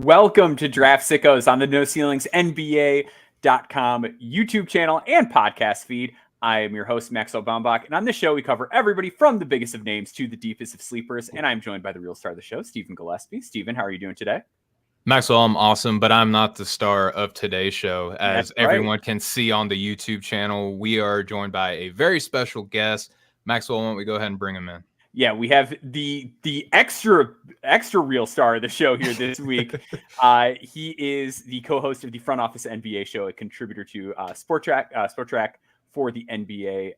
Welcome to Draft Sickos on the No Ceilings NBA.com YouTube channel and podcast feed. I am your host, Maxwell and on this show, we cover everybody from the biggest of names to the deepest of sleepers, and I'm joined by the real star of the show, Stephen Gillespie. Stephen, how are you doing today? Maxwell, I'm awesome, but I'm not the star of today's show. As That's right. Everyone can see on the YouTube channel, we are joined by a very special guest. Maxwell, why don't we go ahead and bring him in? Yeah, we have the extra real star of the show here this week. He is the co-host of the Front Office NBA show, a contributor to Sport Track for the NBA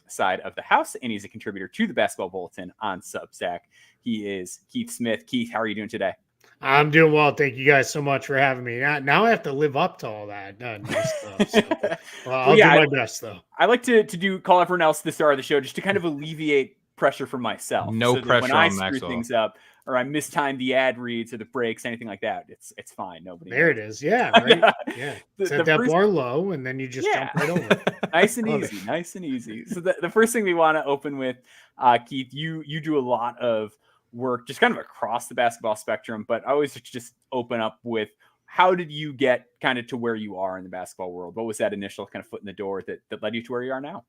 side of the house, and he's a contributor to the Basketball Bulletin on Substack. He is Keith Smith. Keith, how are you doing today? I'm doing well. Thank you guys so much for having me. Now I have to live up to all that nice stuff. So, I'll do my best, though. I like to call everyone else the star of the show just to kind of alleviate pressure from myself. No pressure when on I Maxwell. screw things up or I mistime the ad reads or the breaks, anything like that, it's fine. Nobody there knows. It is. Yeah, right. Yeah. Set that bar low and then you just jump right over it. Nice and easy. So the first thing we want to open with, Keith, you do a lot of work just kind of across the basketball spectrum, but I always just open up with, how did you get kind of to where you are in the basketball world? What was that initial kind of foot in the door that led you to where you are now?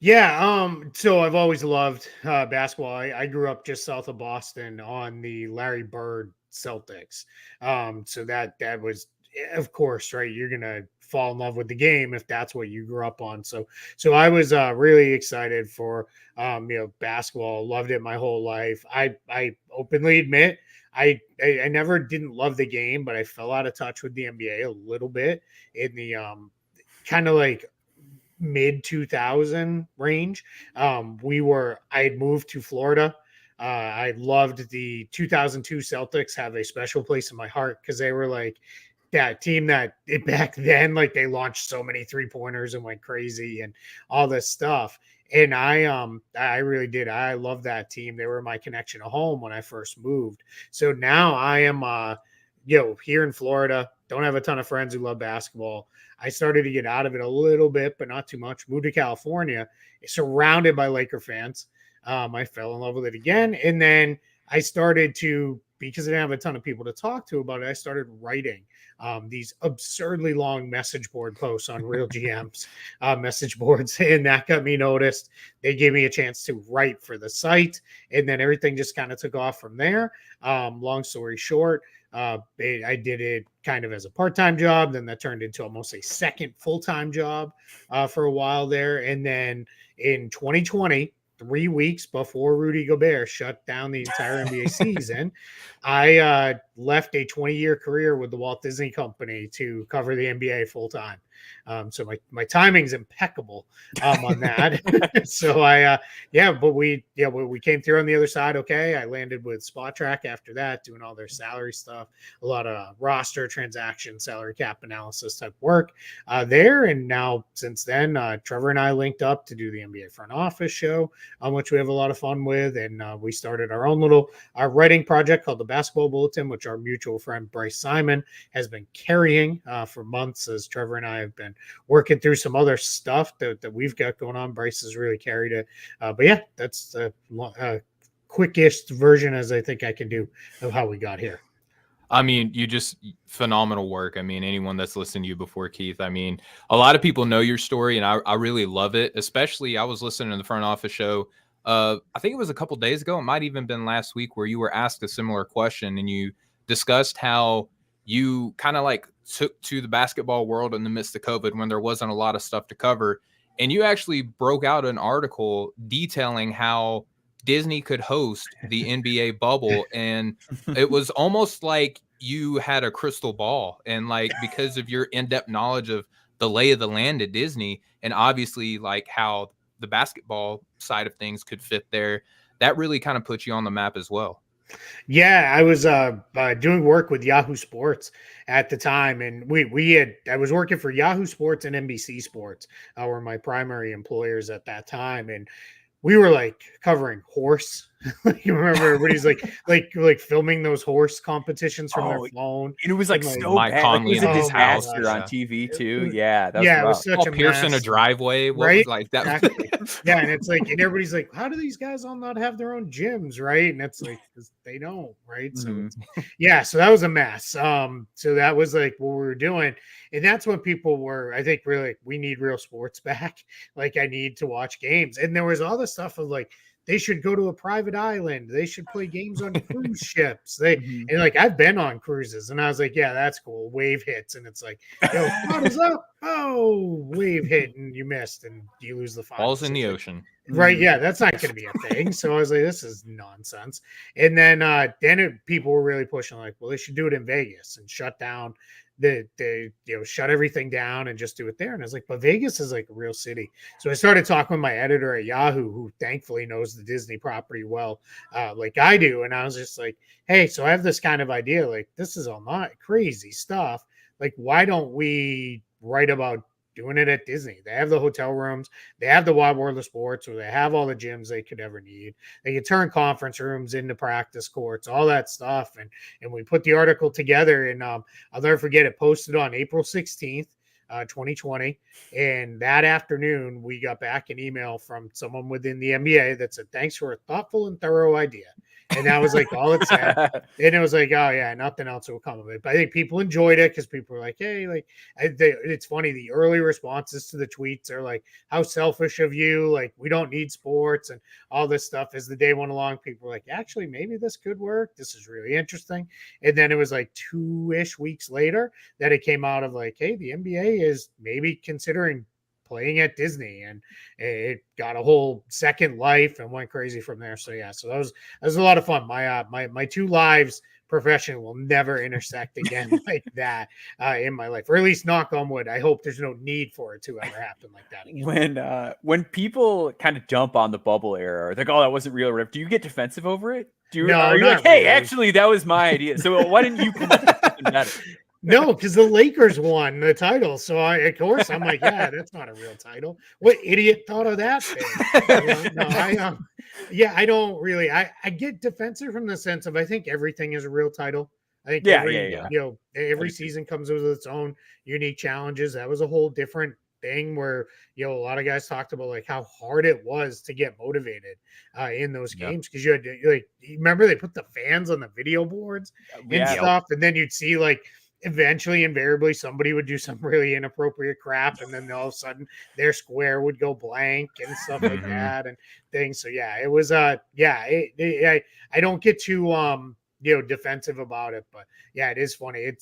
Yeah, so I've always loved basketball. I grew up just south of Boston on the Larry Bird Celtics. So that was, of course, right, you're gonna fall in love with the game if that's what you grew up on. So I was really excited for basketball. Loved it my whole life. I openly admit I never didn't love the game, but I fell out of touch with the NBA a little bit in the kind of like mid 2000 range. I had moved to Florida. I loved the 2002 Celtics, have a special place in my heart because they were like that team that back then, like they launched so many 3-pointers and went crazy and all this stuff. And I really did. I love that team. They were my connection to home when I first moved. So now I am, here in Florida, don't have a ton of friends who love basketball. I started to get out of it a little bit, but not too much. Moved to California, surrounded by Laker fans. I fell in love with it again. And then I started to, because I didn't have a ton of people to talk to about it, I started writing these absurdly long message board posts on Real GM's message boards. And that got me noticed. They gave me a chance to write for the site. And then everything just kind of took off from there. Long story short, I did it kind of as a part-time job. Then that turned into almost a second full-time job for a while there. And then in 2020, 3 weeks before Rudy Gobert shut down the entire NBA season, I left a 20-year career with the Walt Disney Company to cover the NBA full-time. So my timing's impeccable on that. So we came through on the other side. Okay. I landed with Spot Track after that, doing all their salary stuff, a lot of roster transaction, salary cap analysis type work there. And now since then, Trevor and I linked up to do the NBA front office show, which we have a lot of fun with. And we started our own little writing project called the Basketball Bulletin, which our mutual friend Bryce Simon has been carrying for months as Trevor and I have been working through some other stuff that we've got going on. Bryce has really carried it. But yeah, that's the quickest version as I think I can do of how we got here. I mean, you just phenomenal work. I mean, anyone that's listened to you before, Keith, I mean, a lot of people know your story and I really love it. Especially I was listening to the front office show. I think it was a couple days ago. It might even been last week where you were asked a similar question and you discussed how you kind of like took to the basketball world in the midst of COVID when there wasn't a lot of stuff to cover. And you actually broke out an article detailing how Disney could host the NBA bubble. And it was almost like you had a crystal ball and like, because of your in-depth knowledge of the lay of the land at Disney and obviously like how the basketball side of things could fit there, that really kind of put you on the map as well. Yeah, I was doing work with Yahoo Sports at the time, and I was working for Yahoo Sports and NBC Sports, were my primary employers at that time, and we were like covering horse You remember everybody's like filming those horse competitions from their phone. And it was like And, so Mike bad. Like, it Conley was in a his house, disaster on yeah. TV too. Yeah, that was yeah, it was rough. such a Pierce in a mess. driveway. What Right? was like that? Exactly. Yeah, and it's like, and everybody's like, how do these guys all not have their own gyms, right? And it's like, 'cause they don't, right? So Mhm. yeah, so that was a mess. So that was like what we were doing, and that's when people were, I think, really like, we need real sports back. Like, I need to watch games, and there was all this stuff of like, they should go to a private island, they should play games on cruise ships. Mhm. And like, I've been on cruises, and I was like, yeah, that's cool. Wave hits, and it's like, yo, throttle up, oh, wave hit, and you missed, and you lose the final. Falls in the ocean. Right, Mhm. yeah, that's not going to be a thing. So I was like, this is nonsense. And then people were really pushing like, well, they should do it in Vegas and shut down shut everything down and just do it there. And I was like, but Vegas is like a real city. So I started talking with my editor at Yahoo, who thankfully knows the Disney property well, like I do. And I was just like, hey, so I have this kind of idea, like, this is all not crazy stuff. Like, why don't we write about doing it at Disney? They have the hotel rooms, they have the wide world of sports, where they have all the gyms they could ever need. They can turn conference rooms into practice courts, all that stuff. And we put the article together, and I'll never forget, it posted on April 16th. 2020, and that afternoon we got back an email from someone within the NBA that said, thanks for a thoughtful and thorough idea. And that was like all it said. And it was like, oh yeah, nothing else will come of it. But I think people enjoyed it because people were like, hey, like, it's funny. The early responses to the tweets are like, how selfish of you. Like, we don't need sports and all this stuff. As the day went along, people were like, actually, maybe this could work. This is really interesting. And then it was like 2-ish weeks later that it came out of like, hey, the NBA is maybe considering playing at Disney, and it got a whole second life and went crazy from there. So yeah, so that was a lot of fun. My two lives profession will never intersect again like that in my life, or at least knock on wood. I hope there's no need for it to ever happen like that again. When people kind of jump on the bubble era, or they're like, oh, that wasn't real or whatever, do you get defensive over it? No, are you not like, hey, really. actually, that was my idea, so why didn't you come up with something better? No, because the Lakers won the title. So of course I'm like, yeah, that's not a real title. What idiot thought of that thing? No, I don't really. I get defensive from the sense of, I think everything is a real title. I think every season comes with its own unique challenges. That was a whole different thing where a lot of guys talked about like how hard it was to get motivated in those games, because you had to, like, remember they put the fans on the video boards and stuff, and then you'd see like, eventually, invariably, somebody would do some really inappropriate crap, and then all of a sudden their square would go blank and stuff like that and things. So yeah, it was I don't get too defensive about it, but yeah, it is funny.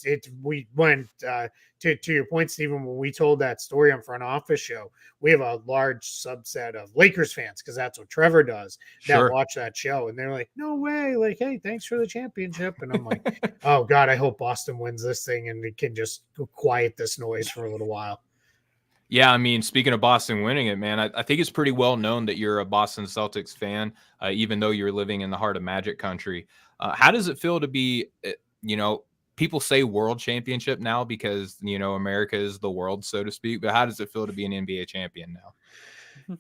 We went to your point, Stephen, when we told that story on Front Office Show, we have a large subset of Lakers fans, because that's what Trevor does, that watch that show, and they're like, no way, like, hey, thanks for the championship. And I'm like, oh god, I hope Boston wins this thing and it can just quiet this noise for a little while. Yeah, I mean, speaking of Boston winning it, man, I think it's pretty well known that you're a Boston Celtics fan, even though you're living in the heart of Magic country. How does it feel to be, people say world championship now because, America is the world, so to speak, but how does it feel to be an NBA champion now?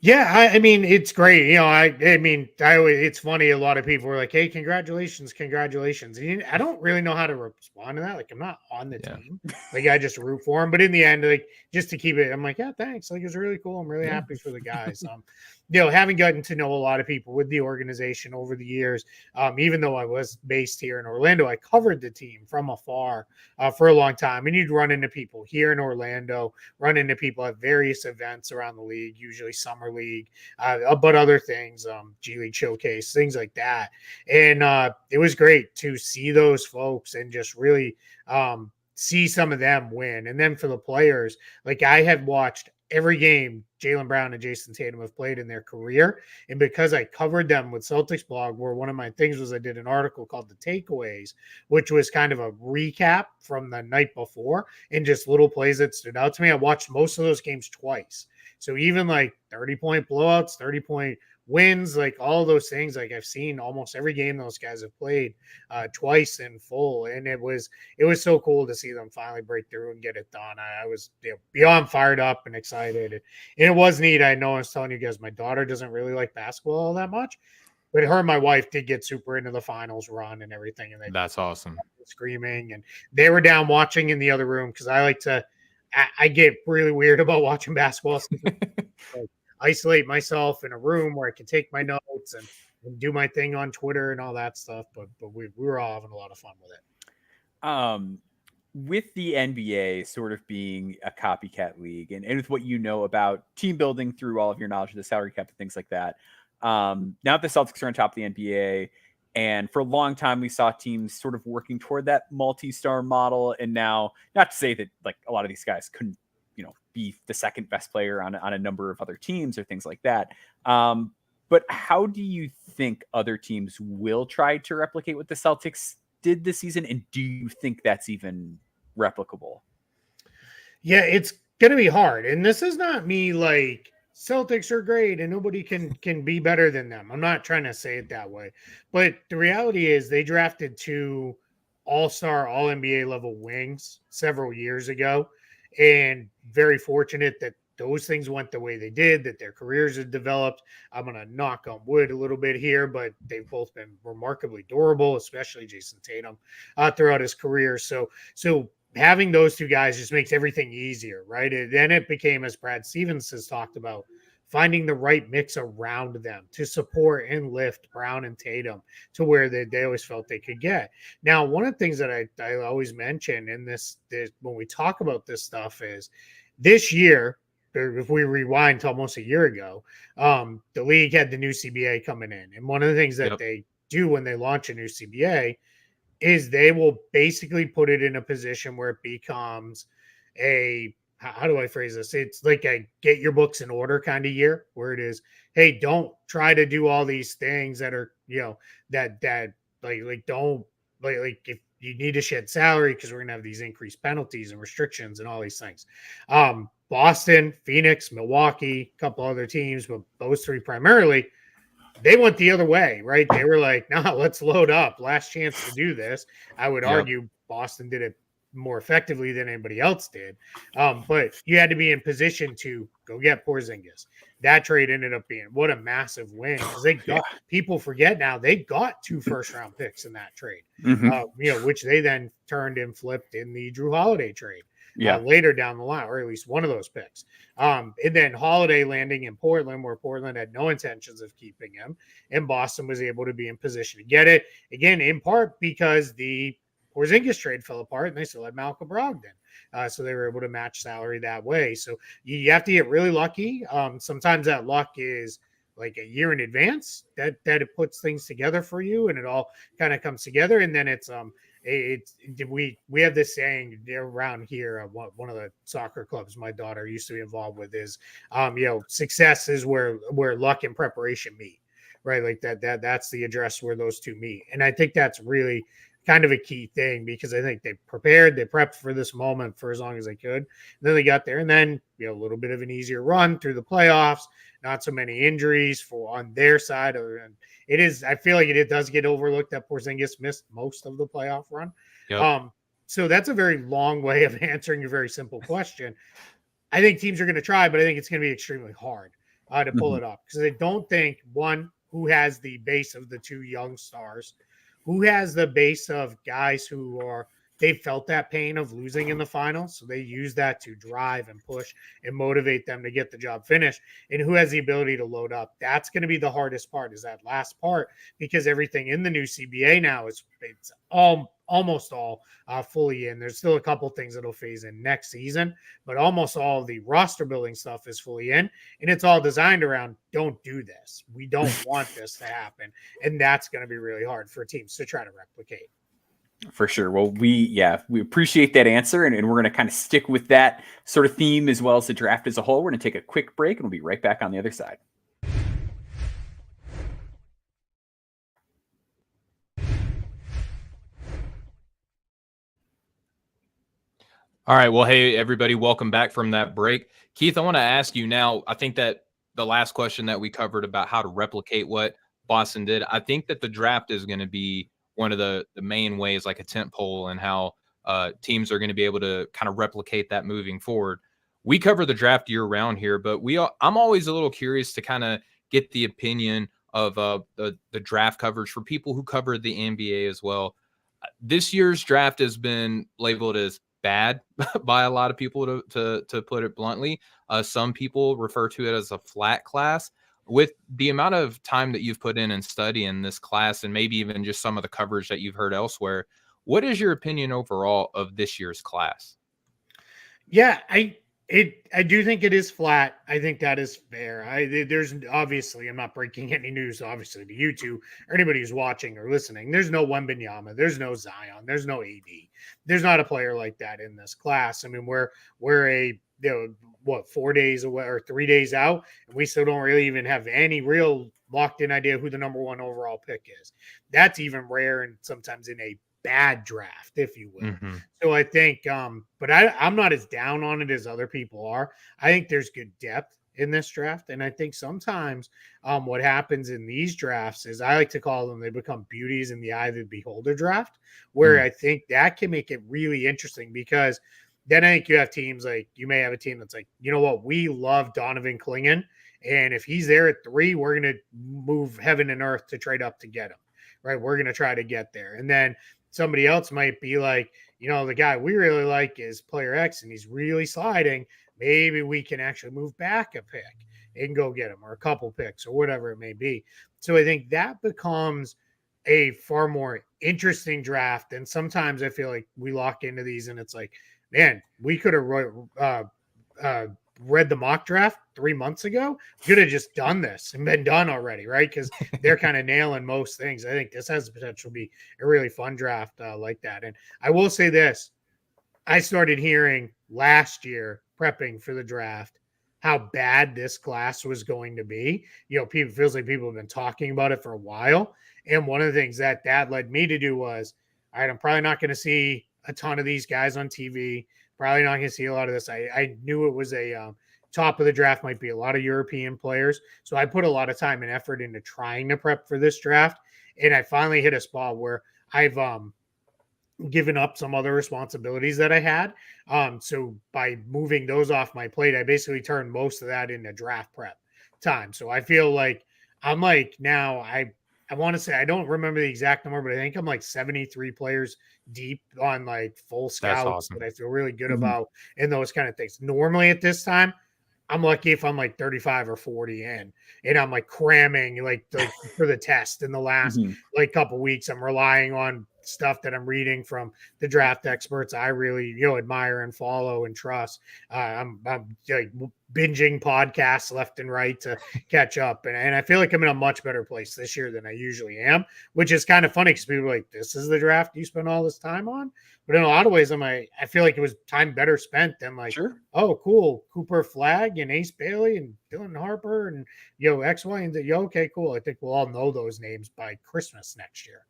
Yeah, I mean, it's great. It's funny. A lot of people were like, hey, congratulations. And I don't really know how to respond to that. Like, I'm not on the team. Like, I just root for them. But in the end, like, just to keep it, I'm like, yeah, thanks. Like, it's really cool. I'm really happy for the guys. Having gotten to know a lot of people with the organization over the years, even though I was based here in Orlando, I covered the team from afar for a long time. And you'd run into people here in Orlando, run into people at various events around the league, usually summer league, but other things, G League Showcase, things like that. And it was great to see those folks and just really see some of them win. And then for the players, like, I had watched every game Jaylen Brown and Jason Tatum have played in their career. And because I covered them with Celtics blog, where one of my things was I did an article called The Takeaways, which was kind of a recap from the night before and just little plays that stood out to me. I watched most of those games twice. So even like 30-point blowouts, 30-point wins, like all those things, like I've seen almost every game those guys have played twice in full, and it was so cool to see them finally break through and get it done. I was beyond fired up and excited, and it was neat. I know I was telling you guys, my daughter doesn't really like basketball all that much, but her and my wife did get super into the finals run and everything, and That's awesome. screaming, and they were down watching in the other room because I like to. I get really weird about watching basketball. Like, isolate myself in a room where I can take my notes and do my thing on Twitter and all that stuff. But we were all having a lot of fun with it. With the NBA sort of being a copycat league, and with what you know about team building through all of your knowledge of the salary cap and things like that, now the Celtics are on top of the NBA, and for a long time we saw teams sort of working toward that multi-star model. And now, not to say that like a lot of these guys couldn't, be the second best player on a number of other teams or things like that. But how do you think other teams will try to replicate what the Celtics did this season? And do you think that's even replicable? Yeah, it's going to be hard. And this is not me like Celtics are great and nobody can be better than them. I'm not trying to say it that way. But the reality is they drafted 2 all-star, all-NBA level wings several years ago. And very fortunate that those things went the way they did, that their careers have developed. I'm going to knock on wood a little bit here, but they've both been remarkably durable, especially Jason Tatum throughout his career. So having those 2 guys just makes everything easier, right? And then it became, as Brad Stevens has talked about, finding the right mix around them to support and lift Brown and Tatum to where they always felt they could get. Now, one of the things that I always mention in this when we talk about this stuff is this year, or if we rewind to almost a year ago, the league had the new CBA coming in. And one of the things that they do when they launch a new CBA is they will basically put it in a position where it becomes a, how do I phrase this? It's like a get your books in order kind of year, where it is, hey, don't try to do all these things that are, that don't like if you need to shed salary because we're gonna have these increased penalties and restrictions and all these things. Boston, Phoenix, Milwaukee, a couple other teams, but those 3 primarily, they went the other way, right? They were like, nah, let's load up. Last chance to do this. I would argue Boston did it more effectively than anybody else did. But you had to be in position to go get Porzingis. That trade ended up being what a massive win, because they got people forget now they got 2 first-round picks in that trade, which they then turned and flipped in the Drew Holiday trade. Later down the line, or at least one of those picks. And then Holiday landing in Portland, where Portland had no intentions of keeping him, and Boston was able to be in position to get it, again, in part because the Porzingis trade fell apart and they still had Malcolm Brogdon. So they were able to match salary that way. So you have to get really lucky. Sometimes that luck is like a year in advance that it puts things together for you and it all kind of comes together. And then we have this saying around here, one of the soccer clubs my daughter used to be involved with is, success is where luck and preparation meet, right? Like that's the address where those 2 meet. And I think that's really kind of a key thing, because I think they prepped for this moment for as long as they could. And then they got there, and then a little bit of an easier run through the playoffs, not so many injuries on their side. And it is, I feel like it does get overlooked that Porzingis missed most of the playoff run. So that's a very long way of answering a very simple question. I think teams are going to try, but I think it's going to be extremely hard to pull it off, because I don't think, one, who has the base of the 2 young stars, who has the base of guys who they felt that pain of losing in the finals, so they use that to drive and push and motivate them to get the job finished, and who has the ability to load up. That's going to be the hardest part, is that last part, because everything in the new CBA now it's almost all fully in. There's still a couple things that'll phase in next season, but almost all of the roster building stuff is fully in, and it's all designed around, don't do this. We don't want this to happen. And that's going to be really hard for teams to try to replicate. For sure. Well, we appreciate that answer, and we're going to kind of stick with that sort of theme as well as the draft as a whole. We're going to take a quick break, and we'll be right back on the other side. All right. Well, hey, everybody, welcome back from that break. Keith, I want to ask you now, I think that the last question that we covered about how to replicate what Boston did, I think that the draft is going to be one of the main ways, like a tent pole, and how teams are going to be able to kind of replicate that moving forward. We cover the draft year round here, but I'm always a little curious to kind of get the opinion of the draft coverage for people who cover the NBA as well. This year's draft has been labeled as bad by a lot of people, to put it bluntly. Some people refer to it as a flat class. With the amount of time that you've put in and studying this class, and maybe even just some of the coverage that you've heard elsewhere, what is your opinion overall of this year's class? Yeah, I do think it is flat. I think that is fair. There's obviously, I'm not breaking any news, obviously, to you two or anybody who's watching or listening. There's no Wembanyama, there's no Zion, there's no AD. There's not a player like that in this class. I mean, we're a 4 days away or 3 days out, and we still don't really even have any real locked in idea who the number one overall pick is. That's even rare, and sometimes in a bad draft, if you will. Mm-hmm. So I think, but I'm not as down on it as other people are. I think there's good depth in this draft. And I think sometimes what happens in these drafts is, I like to call them, they become beauties in the eye of the beholder draft, where I think that can make it really interesting, because then I think you have teams like, you may have a team that's like, you know what, we love Donovan Clingan, and if he's there at 3, we're going to move heaven and earth to trade up to get him, right? We're going to try to get there. And then somebody else might be like, you know, the guy we really like is player X, and he's really sliding. Maybe we can actually move back a pick and go get him, or a couple picks, or whatever it may be. So I think that becomes a far more interesting draft. And sometimes I feel like we lock into these and it's like, man, we could have read the mock draft 3 months ago. Could have just done this and been done already, right? Because they're kind of nailing most things. I think this has the potential to be a really fun draft like that. And I will say this, I started hearing last year, prepping for the draft, how bad this class was going to be. You know, people, feels like people have been talking about it for a while. And one of the things that led me to do was, all right, I'm probably not going to see a ton of these guys on TV. Probably not going to see a lot of this. I knew it was a top of the draft might be a lot of European players. So I put a lot of time and effort into trying to prep for this draft. And I finally hit a spot where I've given up some other responsibilities that I had. So by moving those off my plate, I basically turned most of that into draft prep time. So I feel like I'm like, now I want to say, I don't remember the exact number, but I think I'm like 73 players deep on like full scouts awesome. that I feel really good about, and those kind of things. Normally at this time, I'm lucky if I'm like 35 or 40 in, and I'm like cramming like for the test in the last like couple weeks. I'm relying on stuff that I'm reading from the draft experts I really, admire and follow and trust. I'm like binging podcasts left and right to catch up. And I feel like I'm in a much better place this year than I usually am, which is kind of funny because people are like, this is the draft you spend all this time on? But in a lot of ways, I feel like it was time better spent than like, oh, cool, Cooper Flagg and Ace Bailey and Dylan Harper and, X, Y, and Z. Okay, cool. I think we'll all know those names by Christmas next year.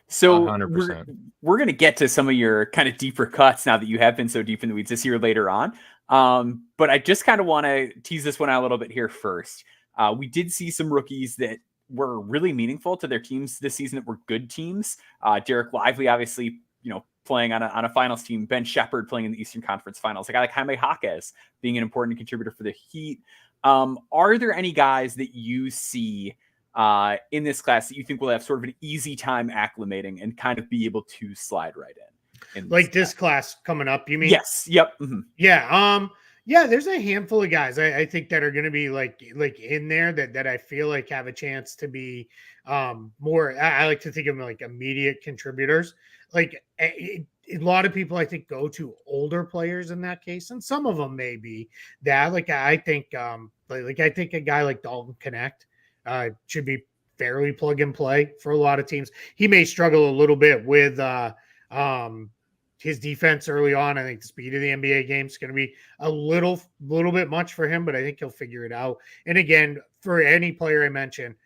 So 100%. we're going to get to some of your kind of deeper cuts now that you have been so deep in the weeds this year later on. But I just kind of want to tease this one out a little bit here first. We did see some rookies that were really meaningful to their teams this season, that were good teams. Derek Lively, obviously, playing on a finals team. Ben Shepherd playing in the Eastern Conference Finals. A guy like Jaime Jaquez being an important contributor for the Heat. Are there any guys that you see in this class that you think will have sort of an easy time acclimating and kind of be able to slide right in like this class coming up, you mean? Yes. Yep. Yeah. Yeah, there's a handful of guys I think that are going to be like in there that I feel like have a chance to be more. I like to think of them like immediate contributors. Like a lot of people I think go to older players in that case, and some of them may be that. Like I think I think a guy like Dalton Connect should be fairly plug and play for a lot of teams. He may struggle a little bit with his defense early on. I think the speed of the NBA game is going to be a little bit much for him, but I think he'll figure it out. And again, for any player I mentioned,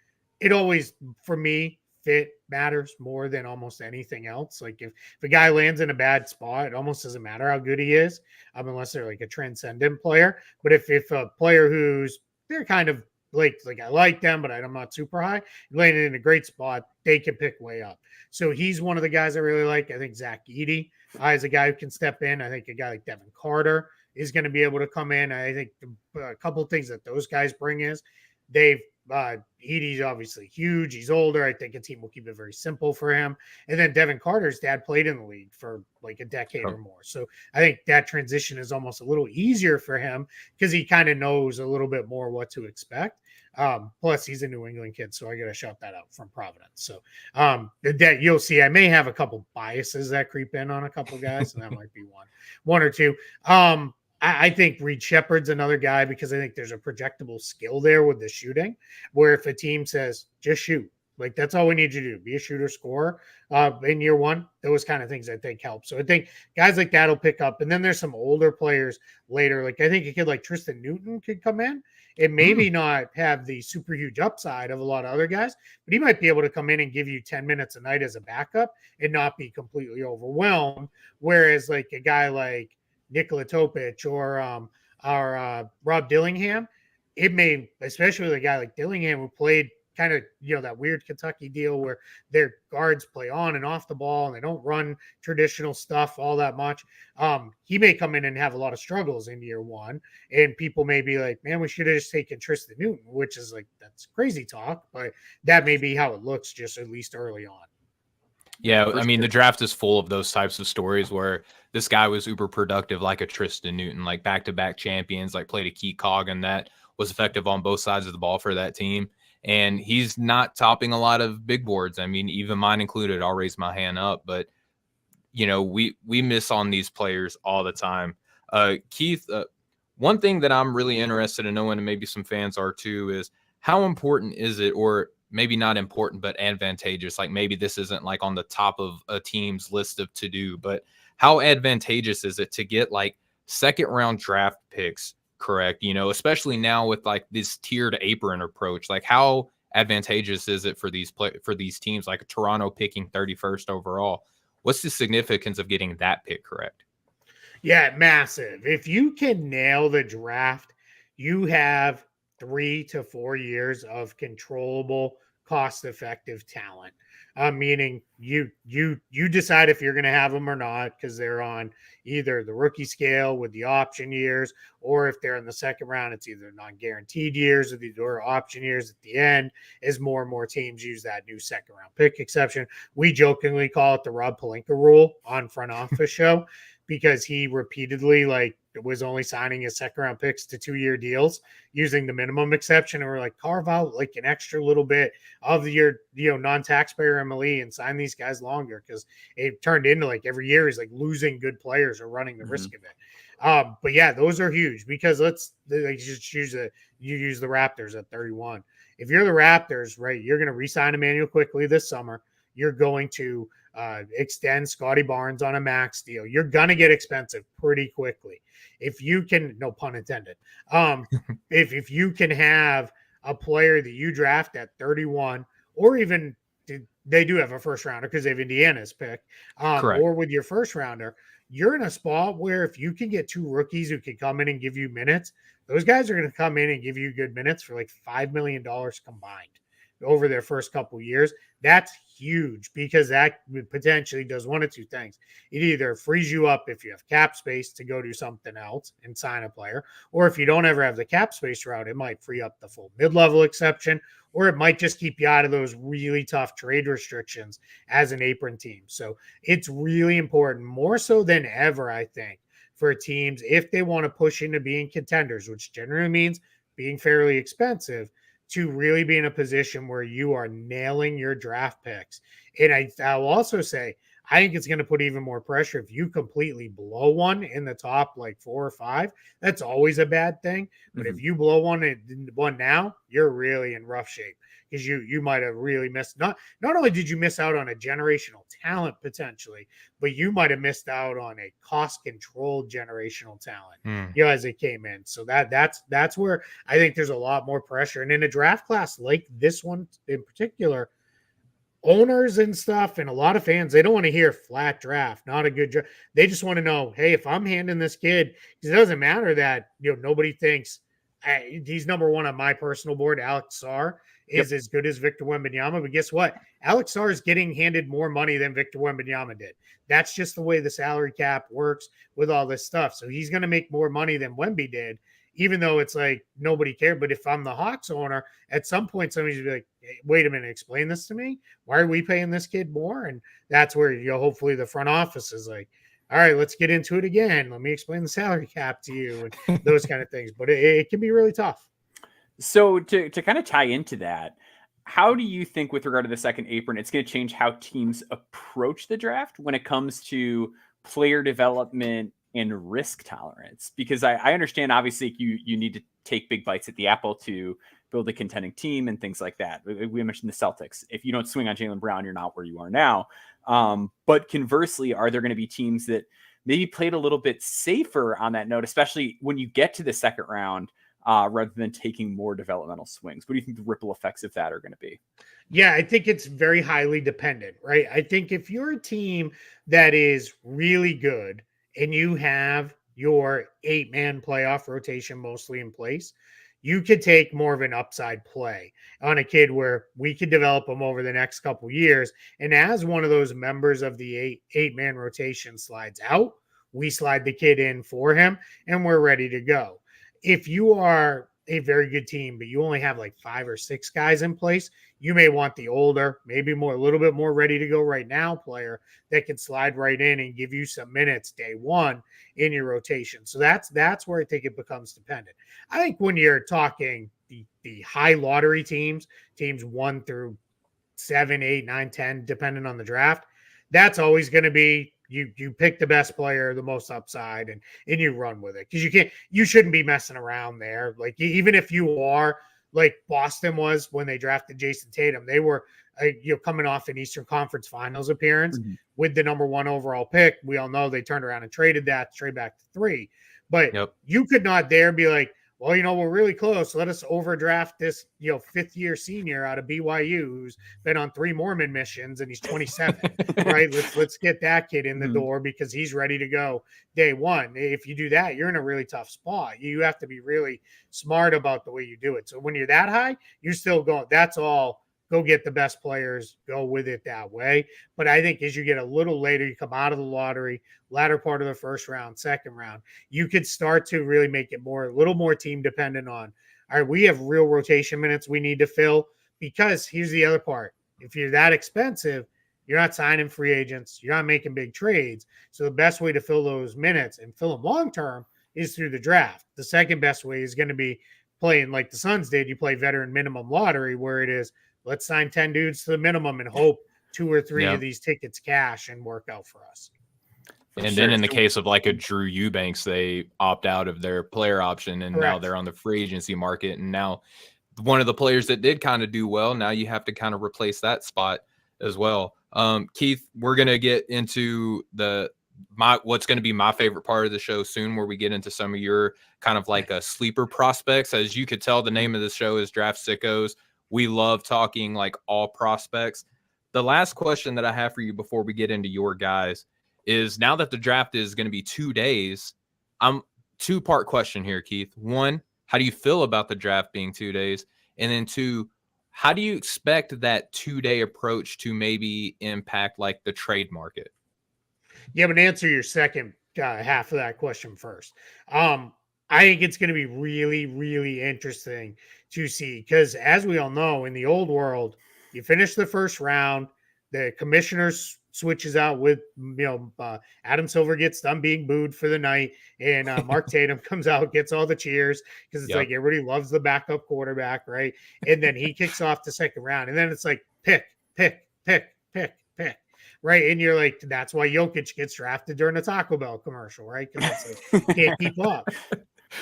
it always, for me, fit matters more than almost anything else. Like if a guy lands in a bad spot, it almost doesn't matter how good he is, unless they're like a transcendent player. But if a player who's, they're kind of like I like them, but I'm not super high, landing in a great spot, they can pick way up. So he's one of the guys I really like. I think Zach Edey is a guy who can step in. I think a guy like Devin Carter is going to be able to come in. I think a couple of things that those guys bring is they've Edie's obviously huge. He's older. I think a team will keep it very simple for him. And then Devin Carter's dad played in the league for like a decade or more. So I think that transition is almost a little easier for him because he kind of knows a little bit more what to expect. Plus, he's a New England kid, so I got to shout that out from Providence. So that you'll see, I may have a couple biases that creep in on a couple guys, and that might be one or two. I think Reed Shepard's another guy because I think there's a projectable skill there with the shooting, where if a team says just shoot, like that's all we need you to do, be a shooter, scorer in year one. Those kind of things I think help. So I think guys like that will pick up. And then there's some older players later. Like I think a kid like Tristan Newton could come in and maybe not have the super huge upside of a lot of other guys, but he might be able to come in and give you 10 minutes a night as a backup and not be completely overwhelmed. Whereas like a guy like Nikola Topic or Rob Dillingham, it may, especially with a guy like Dillingham who played kind of, that weird Kentucky deal where their guards play on and off the ball and they don't run traditional stuff all that much. He may come in and have a lot of struggles in year one, and people may be like, man, we should have just taken Tristan Newton, which is like, that's crazy talk, but that may be how it looks just at least early on. Yeah, I mean, the draft is full of those types of stories where this guy was uber productive, like a Tristan Newton, like back-to-back champions, like played a key cog, and that was effective on both sides of the ball for that team. And he's not topping a lot of big boards. I mean, even mine included, I'll raise my hand up. But, we miss on these players all the time. Keith, one thing that I'm really interested in knowing, and maybe some fans are too, is how important is it, or maybe not important, but advantageous? Like maybe this isn't like on the top of a team's list of to do, but how advantageous is it to get like second round draft picks correct, especially now with like this tiered apron approach? Like how advantageous is it for these teams like Toronto picking 31st overall? What's the significance of getting that pick correct? Yeah, massive. If you can nail the draft, you have 3 to 4 years of controllable, cost-effective talent. Meaning you decide if you're going to have them or not because they're on either the rookie scale with the option years, or if they're in the second round, it's either non-guaranteed years or option years at the end. As more and more teams use that new second round pick exception, we jokingly call it the Rob Pelinka rule on Front Office Show because he repeatedly was only signing his second round picks to 2-year deals using the minimum exception. And we're like, carve out like an extra little bit of your, non-taxpayer MLE and sign these guys longer. Cause it turned into like every year is like losing good players or running the risk of it. But yeah, those are huge because you use the Raptors at 31. If you're the Raptors, right, you're going to re-sign Emmanuel quickly this summer. You're going to extend Scotty Barnes on a max deal. You're going to get expensive pretty quickly. If you can, no pun intended, if you can have a player that you draft at 31, or even they do have a first rounder because they have Indiana's pick, or with your first rounder, you're in a spot where if you can get 2 rookies who can come in and give you minutes, those guys are going to come in and give you good minutes for like $5 million combined over their first couple years. That's huge because that potentially does one of two things. It either frees you up if you have cap space to go do something else and sign a player, or if you don't ever have the cap space route, it might free up the full mid-level exception, or it might just keep you out of those really tough trade restrictions as an apron team. So it's really important, more so than ever, I think, for teams, if they want to push into being contenders, which generally means being fairly expensive, to really be in a position where you are nailing your draft picks. And I'll also say, I think it's going to put even more pressure if you completely blow one in the top like 4 or 5. That's always a bad thing. But if you blow one now, you're really in rough shape because you might have really missed. Not only did you miss out on a generational talent potentially, but you might have missed out on a cost-controlled generational talent, as it came in. So that's where I think there's a lot more pressure. And in a draft class like this one in particular, owners and stuff and a lot of fans, they don't want to hear flat draft, not a good draft. They just want to know, hey, if I'm handing this kid, because it doesn't matter that nobody thinks he's number one on my personal board. Alex Sarr is as good as Victor Wembanyama, but guess what? Alex Sarr is getting handed more money than Victor Wembanyama did. That's just the way the salary cap works with all this stuff. So he's going to make more money than Wemby did even though it's like nobody cared. But if I'm the Hawks owner, at some point somebody's be like, hey, wait a minute, explain this to me. Why are we paying this kid more? And that's where, you know, hopefully the front office is like, all right, let's get into it again. Let me explain the salary cap to you and those kind of things. But it can be really tough. So to kind of tie into that, how do you think with regard to the second apron, it's going to change how teams approach the draft when it comes to player development and risk tolerance? Because I understand, obviously, you need to take big bites at the apple to build a contending team and things like that. We mentioned the Celtics. If you don't swing on Jaylen Brown, you're not where you are now. But conversely, are there going to be teams that maybe played a little bit safer on that note, especially when you get to the second round, rather than taking more developmental swings? What do you think the ripple effects of that are going to be? Yeah, I think it's very highly dependent, right? I think if you're a team that is really good and you have your 8-man playoff rotation mostly in place, you could take more of an upside play on a kid where we could develop him over the next couple years. And as one of those members of the eight-man rotation slides out, we slide the kid in for him and we're ready to go. If you are a very good team, but you only have like 5 or 6 guys in place, you may want the older, maybe a little bit more ready to go right now player that can slide right in and give you some minutes day one in your rotation. So that's where I think it becomes dependent. I think when you're talking the high lottery teams 1 through 7, 8, 9, 10, depending on the draft, that's always going to be you pick the best player, the most upside, and you run with it, because you shouldn't be messing around there. Like, even if you are like Boston was when they drafted Jason Tatum, they were coming off an Eastern Conference Finals appearance with the number 1 overall pick. We all know they turned around and traded that trade back to 3, but you could not there be like, well, we're really close. Let us overdraft this, 5th-year senior out of BYU who's been on 3 Mormon missions and he's 27, right? Let's get that kid in the door because he's ready to go day one. If you do that, you're in a really tough spot. You have to be really smart about the way you do it. So when you're that high, you're still going, that's all. Go get the best players, go with it that way. But I think as you get a little later, you come out of the lottery, latter part of the first round, second round, you could start to really make it a little more team dependent on, all right, we have real rotation minutes we need to fill, because here's the other part. If you're that expensive, you're not signing free agents, you're not making big trades. So the best way to fill those minutes and fill them long-term is through the draft. The second best way is going to be playing like the Suns did. You play veteran minimum lottery, where it is, let's sign 10 dudes to the minimum and hope 2 or 3 of these tickets cash and work out for us. Then in the case of like a Drew Eubanks, they opt out of their player option and now they're on the free agency market. And now one of the players that did kind of do well, now you have to kind of replace that spot as well. Keith, we're going to get into what's going to be my favorite part of the show soon, where we get into some of your kind of like sleeper prospects. As you could tell, the name of the show is Draft Sickos. We love talking like all prospects. The last question that I have for you before we get into your guys is, now that the draft is going to be 2 days, two-part question here, Keith. 1, how do you feel about the draft being 2 days? And then 2, how do you expect that 2-day approach to maybe impact like the trade market? Yeah, but answer your second half of that question first. I think it's going to be really, really interesting to see, because as we all know, in the old world, you finish the first round, the commissioners switches out with, Adam Silver gets done being booed for the night, and Mark Tatum comes out, gets all the cheers, because it's like everybody loves the backup quarterback, right? And then he kicks off the second round, and then it's like pick, right? And you're like, that's why Jokic gets drafted during the Taco Bell commercial, right? Because it's like, can't keep up.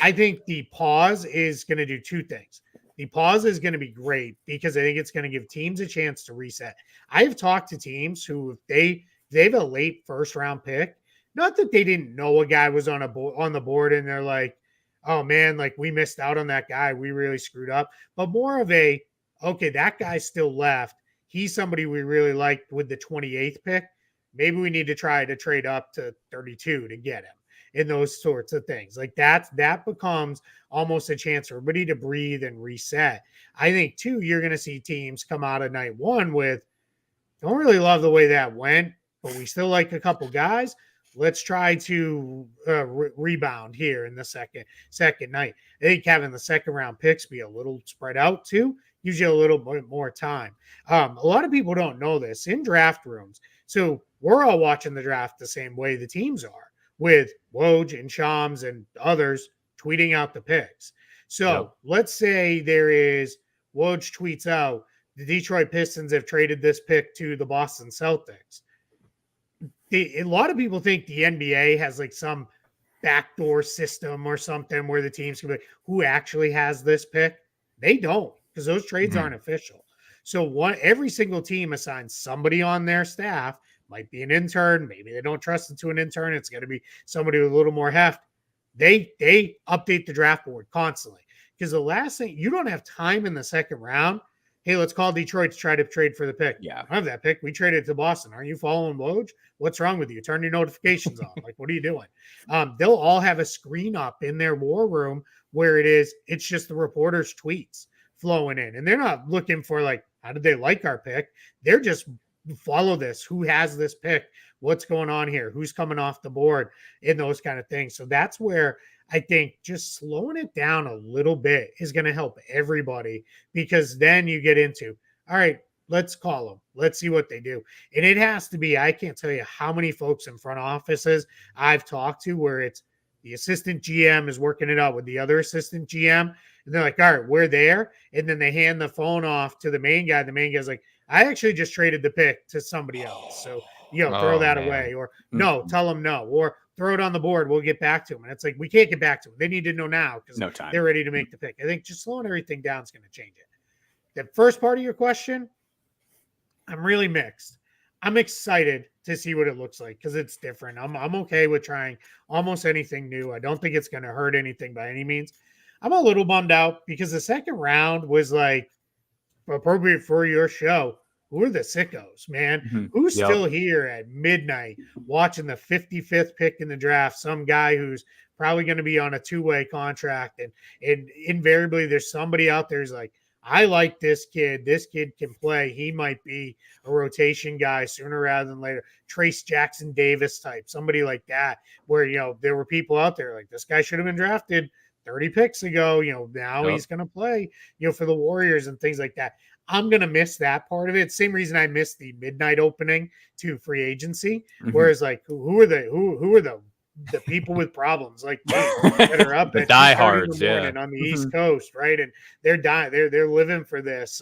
I think the pause is going to do 2 things. The pause is going to be great because I think it's going to give teams a chance to reset. I've talked to teams who, if they have a late first round pick, not that they didn't know a guy was on the board and they're like, oh man, like we missed out on that guy, we really screwed up, but more of a, okay, that guy still left. He's somebody we really liked with the 28th pick. Maybe we need to try to trade up to 32 to get him. In those sorts of things. Like that becomes almost a chance for everybody to breathe and reset. I think too, you're going to see teams come out of night 1 with, don't really love the way that went, but we still like a couple guys. let's try to rebound here in the second night. I think having the second round picks be a little spread out too gives you a little bit more time. A lot of people don't know this in draft rooms. So we're all watching the draft the same way the teams are, with Woj and Shams and others tweeting out the picks. So let's say there is Woj tweets out, the Detroit Pistons have traded this pick to the Boston Celtics. A lot of people think the NBA has like some backdoor system or something where the teams can be like, who actually has this pick? They don't, because those trades aren't official. So every single team assigns somebody on their staff, might be an intern, maybe they don't trust it to an intern, it's going to be somebody with a little more heft. They update the draft board constantly, because the last thing, you don't have time in the second round. Hey, let's call Detroit to try to trade for the pick. Yeah. I have that pick. We traded to Boston. Aren't you following Woj? What's wrong with you? Turn your notifications on. Like, what are you doing? They'll all have a screen up in their war room where it's just the reporters' tweets flowing in. And they're not looking for like, how did they like our pick? They're just follow this. Who has this pick? What's going on here? Who's coming off the board? And those kind of things. So that's where I think just slowing it down a little bit is going to help everybody, because then you get into, all right, let's call them. Let's see what they do. And it has to be, I can't tell you how many folks in front offices I've talked to where it's the assistant GM is working it out with the other assistant GM. And they're like, all right, we're there. And then they hand the phone off to the main guy. The main guy's like, I actually just traded the pick to somebody else. So, throw that away, or no, tell them no, or throw it on the board. We'll get back to them. And it's like, we can't get back to them. They need to know now because no time. They're ready to make the pick. I think just slowing everything down is going to change it. The first part of your question, I'm really mixed. I'm excited to see what it looks like because it's different. I'm okay with trying almost anything new. I don't think it's going to hurt anything by any means. I'm a little bummed out because the second round was like appropriate for your show. Who are the sickos, man? Who's still here at midnight watching the 55th pick in the draft? Some guy who's probably going to be on a two-way contract. And invariably there's somebody out there who's like, I like this kid. This kid can play. He might be a rotation guy sooner rather than later. Trace Jackson Davis type, somebody like that, where, there were people out there like, this guy should have been drafted 30 picks ago. Now he's going to play, for the Warriors and things like that. I'm going to miss that part of it. Same reason I missed the midnight opening to free agency. Whereas like, who are the people with problems like that are up the at diehards, on the East Coast, right? And they're dying, they're living for this.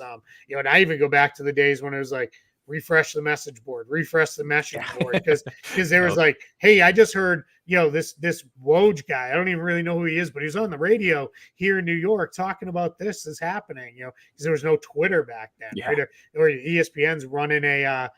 And I even go back to the days when it was like refresh the message board because there was like, hey, I just heard this Woj guy. I don't even really know who he is, but he's on the radio here in New York talking about this is happening. Because there was no Twitter back then, right? Or ESPN's running a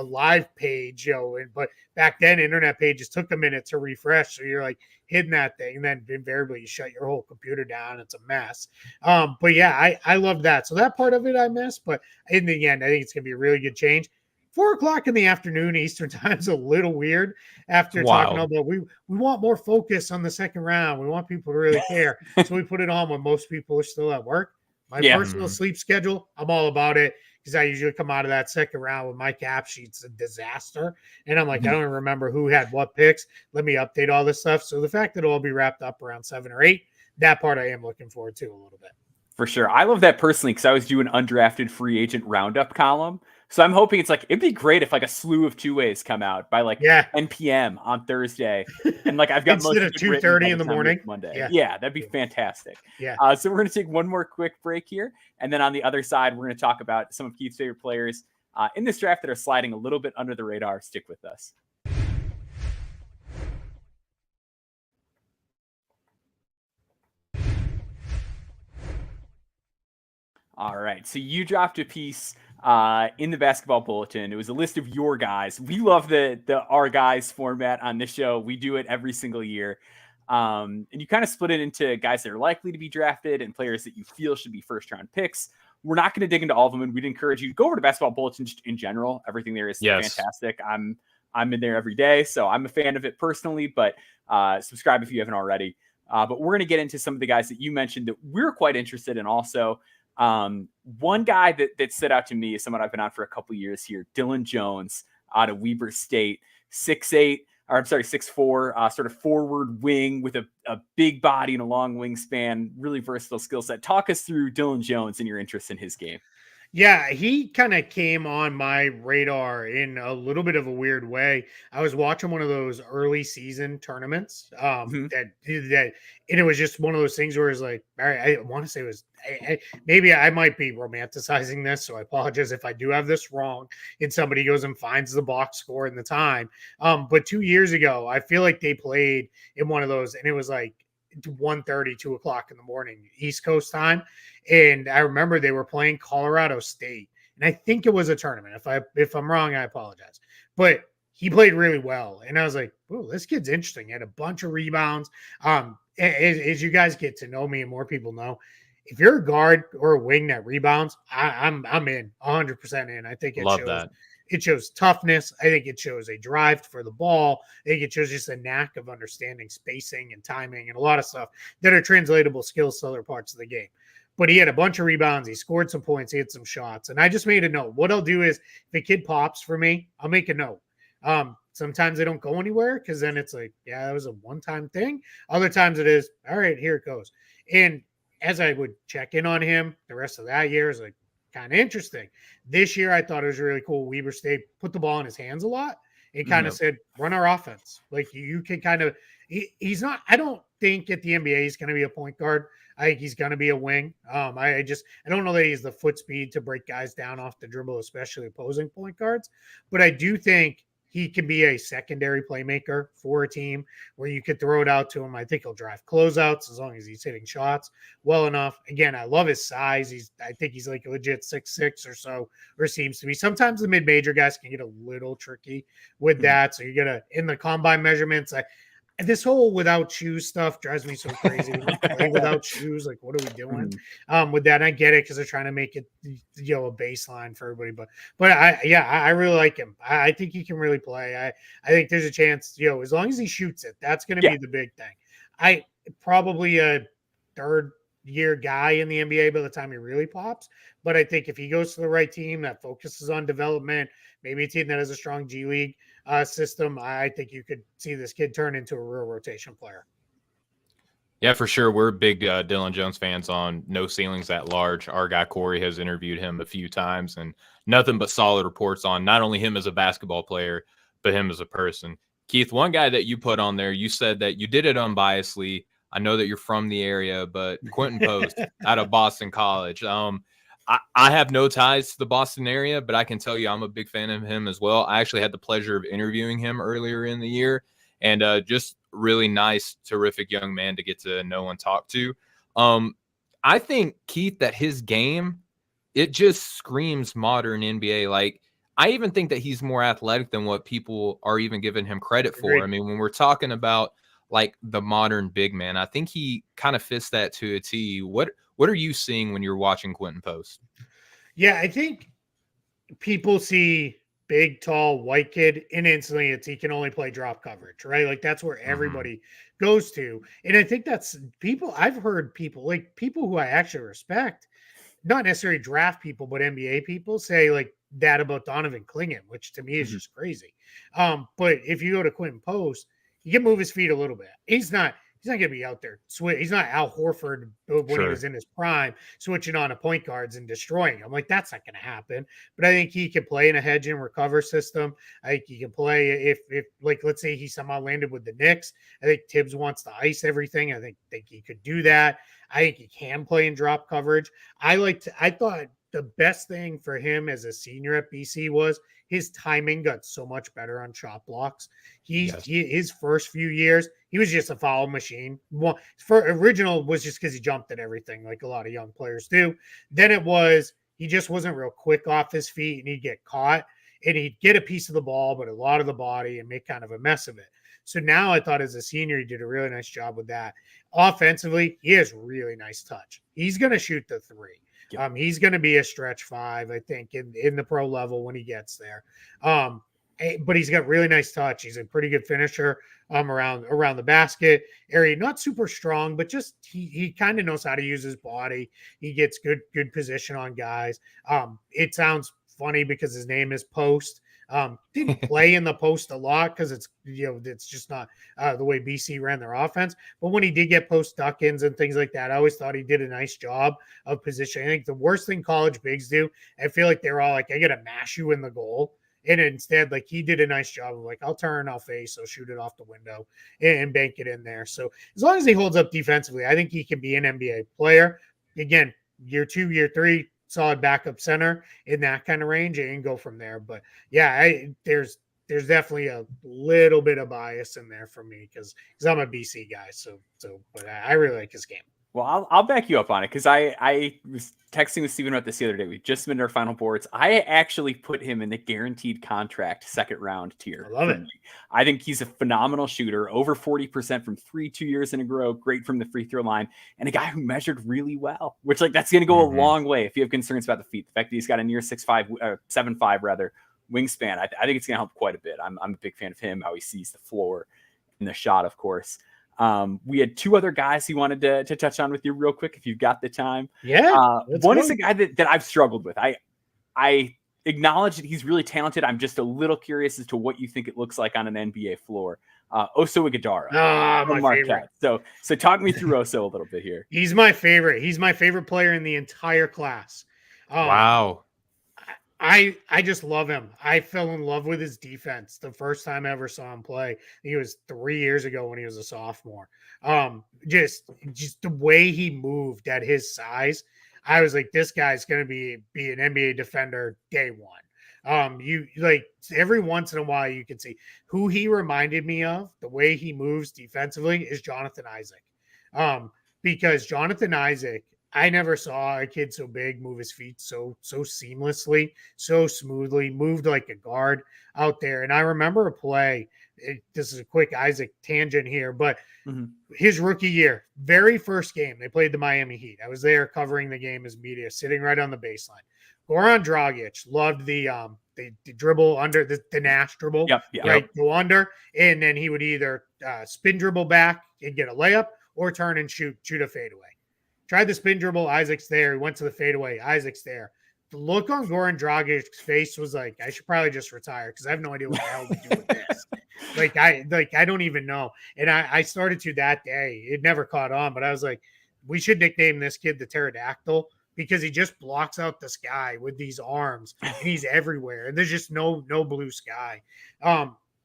live page, but back then internet pages took a minute to refresh. So you're like hitting that thing, and then invariably you shut your whole computer down. It's a mess. But yeah, I love that. So that part of it I miss, but in the end, I think it's gonna be a really good change. 4:00 in the afternoon Eastern time is a little weird after talking about we want more focus on the second round. We want people to really care. So we put it on when most people are still at work. My personal sleep schedule, I'm all about it. Because I usually come out of that second round with my cap sheet's a disaster. And I'm like, I don't even remember who had what picks. Let me update all this stuff. So the fact that it'll all be wrapped up around 7 or 8, that part I am looking forward to a little bit. For sure. I love that personally because I always do an undrafted free agent roundup column. So I'm hoping it's like, it'd be great if like a slew of two-ways come out by like 10 p.m. on Thursday. And like I've got most of 2:30 in the morning. Monday. Yeah, that'd be fantastic. Yeah. So we're going to take one more quick break here. And then on the other side, we're going to talk about some of Keith's favorite players in this draft that are sliding a little bit under the radar. Stick with us. All right. So you dropped a piece in the basketball bulletin. It was a list of your guys. We love the our guys format on this show. We do it every single year. And you kind of split it into guys that are likely to be drafted and players that you feel should be first round picks. We're not going to dig into all of them, and we'd encourage you to go over to basketball bulletin just in general. Everything there is fantastic. I'm in there every day, so I'm a fan of it personally, but subscribe if you haven't already. But we're going to get into some of the guys that you mentioned that we're quite interested in also. One guy that stood out to me is someone I've been on for a couple years here, Dylan Jones out of Weber State, 6'8", or I'm sorry, 6'4", sort of forward wing with a big body and a long wingspan, really versatile skill set. Talk us through Dylan Jones and your interest in his game. Yeah, he kind of came on my radar in a little bit of a weird way. I was watching one of those early season tournaments Mhm. that and it was just one of those things where it's like, all right, I want to say it was maybe I might be romanticizing this, so I apologize if I do have this wrong. And somebody goes and finds the box score and the time. But 2 years ago, I feel like they played in one of those, and it was like 1:30, 2 o'clock in the morning, East Coast time. And I remember they were playing Colorado State, and I think it was a tournament. If I'm wrong, I apologize. But he played really well, and I was like, "Oh, this kid's interesting." He had a bunch of rebounds. As you guys get to know me and more people know, if you're a guard or a wing that rebounds, I'm in 100% in. I think it Love shows that. it shows toughness. I think it shows a drive for the ball. I think it shows just a knack of understanding spacing and timing and a lot of stuff that are translatable skills to other parts of the game. But he had a bunch of rebounds. He scored some points. He had some shots. And I just made a note. What I'll do is if a kid pops for me, I'll make a note. Sometimes they don't go anywhere because then it's like, yeah, that was a one-time thing. Other times it is, all right, here it goes. And as I would check in on him, the rest of that year is like kind of interesting. This year, I thought it was really cool. Weber State put the ball in his hands a lot. It kind of said, run our offense. Like you can kind of, he's not, I don't think at the NBA he's going to be a point guard. I think he's going to be a wing. I don't know that he's the foot speed to break guys down off the dribble, especially opposing point guards. But I do think he can be a secondary playmaker for a team where you could throw it out to him. I think he'll drive closeouts as long as he's hitting shots well enough. Again, I love his size. I think he's like a legit 6'6" or so, or seems to be. Sometimes the mid-major guys can get a little tricky with that. So you're gonna in the combine measurements. This whole without shoes stuff drives me so crazy. We don't play without shoes. Like, what are we doing with that? And I get it because they're trying to make it, a baseline for everybody. But I really like him. I think he can really play. I think there's a chance, as long as he shoots it, that's going to be the big thing. I probably a third year guy in the NBA by the time he really pops. But I think if he goes to the right team that focuses on development, maybe a team that has a strong G League system, I think you could see this kid turn into a real rotation player. Yeah, for sure. We're big Dylan Jones fans on No Ceilings at Large. Our guy Corey has interviewed him a few times, and nothing but solid reports on not only him as a basketball player, but him as a person. Keith, one guy that you put on there, you said that you did it unbiasedly. I know that you're from the area, but Quentin Post out of Boston College. I have no ties to the Boston area, but I can tell you I'm a big fan of him as well. I actually had the pleasure of interviewing him earlier in the year, and just really nice, terrific young man to get to know and talk to. I think, Keith, that his game, it just screams modern NBA. Like, I even think that he's more athletic than what people are even giving him credit for. Agreed. I mean, when we're talking about like the modern big man, I think he kind of fits that to a T. What are you seeing when you're watching Quentin Post? Yeah, I think people see big, tall, white kid, and instantly he can only play drop coverage, right? Like that's where everybody goes to. And I think that's I've heard people who I actually respect, not necessarily draft people, but NBA people say like that about Donovan Clingan, which to me is just crazy. But if you go to Quentin Post, he can move his feet a little bit. He's not going to be out there. He's not Al Horford when he was in his prime, switching on to point guards and destroying them. Like that's not going to happen. But I think he can play in a hedge and recover system. I think he can play if like let's say he somehow landed with the Knicks. I think Tibbs wants to ice everything. I think he could do that. I think he can play in drop coverage. I thought the best thing for him as a senior at BC was his timing got so much better on shot blocks. His first few years, he was just a foul machine. Well, for original was just because he jumped at everything, like a lot of young players do. Then it was he just wasn't real quick off his feet, and he'd get caught, and he'd get a piece of the ball, but a lot of the body, and make kind of a mess of it. So now I thought as a senior, he did a really nice job with that. Offensively, he has really nice touch. He's going to shoot the three. He's going to be a stretch five, I think, in the pro level when he gets there. But he's got really nice touch. He's a pretty good finisher around the basket area. Not super strong, but just he kind of knows how to use his body. He gets good position on guys. It sounds funny because his name is Post. Didn't play in the post a lot because it's just not the way BC ran their offense. But when he did get post duck-ins and things like that, I always thought he did a nice job of positioning. I think the worst thing college bigs do, I feel like they're all like, I got to mash you in the goal. And instead, like, he did a nice job of like, I'll turn, I'll face, I'll shoot it off the window and bank it in there. So as long as he holds up defensively, I think he can be an NBA player. Again, year 2, year 3, solid backup center in that kind of range and go from there. But yeah, there's definitely a little bit of bias in there for me because I'm a BC guy. But I really like his game. Well, I'll back you up on it because I was texting with Stephen about this the other day. We just submitted our final boards. I actually put him in the guaranteed contract second round tier. I love it. I think he's a phenomenal shooter, over 40% from 3 2 years in a row, great from the free throw line, and a guy who measured really well, which like that's going to go a long way if you have concerns about the feet. The fact that he's got a near 6'5", 7'5" rather wingspan, I think it's going to help quite a bit. I'm a big fan of him, how he sees the floor and the shot, of course. We had 2 other guys he wanted to touch on with you real quick if you've got the time. Yeah. One is a guy that I've struggled with. I acknowledge that he's really talented. I'm just a little curious as to what you think it looks like on an NBA floor. Oso Ighodaro. My favorite. So talk me through Oso a little bit here. He's my favorite. He's my favorite player in the entire class. Wow. I just love him. I fell in love with his defense the first time I ever saw him play. He was 3 years ago when he was a sophomore. Just the way he moved at his size, I was like, this guy's going to be an NBA defender day one. You like every once in a while you can see who he reminded me of. The way he moves defensively is Jonathan Isaac. Because Jonathan Isaac, I never saw a kid so big move his feet so seamlessly, so smoothly, moved like a guard out there. And I remember a play. This is a quick Isaac tangent here, but his rookie year, very first game, they played the Miami Heat. I was there covering the game as media, sitting right on the baseline. Goran Dragic loved the dribble under the Nash dribble, right? Go under, and then he would either spin dribble back and get a layup or turn and shoot a fadeaway. Tried the spin dribble, Isaac's there. He went to the fadeaway, Isaac's there. The look on Goran Dragic's face was like, I should probably just retire because I have no idea what the hell to do with this. I don't even know. And I started to that day. It never caught on, but I was like, we should nickname this kid the pterodactyl because he just blocks out the sky with these arms and he's everywhere. And there's just no blue sky.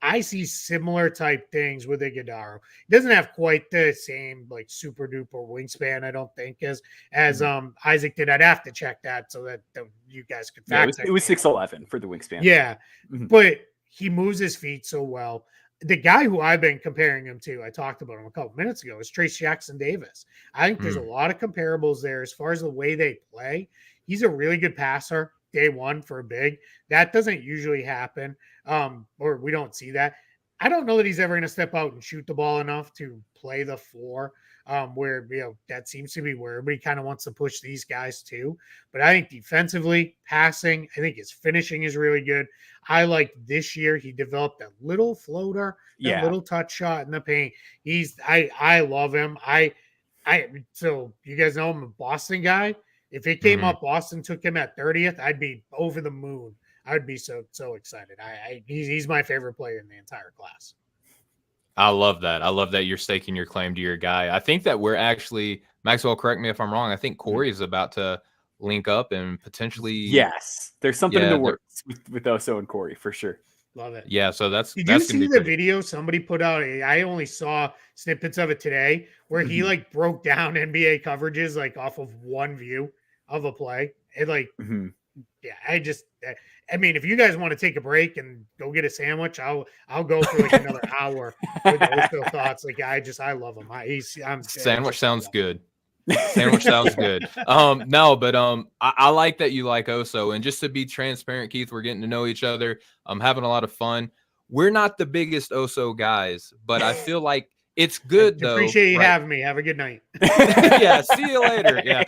I see similar type things with Ighodaro. He doesn't have quite the same like super duper wingspan, I don't think, as Isaac did. I'd have to check that so that you guys could fact check. It was 6'11" for the wingspan. Yeah, but he moves his feet so well. The guy who I've been comparing him to, I talked about him a couple minutes ago, is Trace Jackson Davis. I think there's a lot of comparables there as far as the way they play. He's a really good passer. Day one for a big. That doesn't usually happen, or we don't see that. I don't know that he's ever going to step out and shoot the ball enough to play the floor, where that seems to be where everybody kind of wants to push these guys to. But I think defensively, passing, I think his finishing is really good. I like this year he developed a little floater, a little touch shot in the paint. I love him. So you guys know I'm a Boston guy. If it came up, Boston took him at 30th, I'd be over the moon. I'd be so excited. He's my favorite player in the entire class. I love that. I love that you're staking your claim to your guy. I think that we're actually, Maxwell, correct me if I'm wrong, I think Corey is about to link up and potentially. Yes, there's something in the works with Oso and Corey for sure. Love it. Yeah, so that's. Did you see the video somebody put out? I only saw snippets of it today where he like broke down NBA coverages like off of one view of a play. It like, I mean, if you guys want to take a break and go get a sandwich, I'll go for like another hour with those thoughts. Like I love him. Sandwich sounds good. Sandwich sounds good. No, but I like that you like Oso, and just to be transparent, Keith, we're getting to know each other. I'm having a lot of fun. We're not the biggest Oso guys, but I feel like it's good though. Appreciate you having me. Have a good night. Yeah, see you later. Yeah.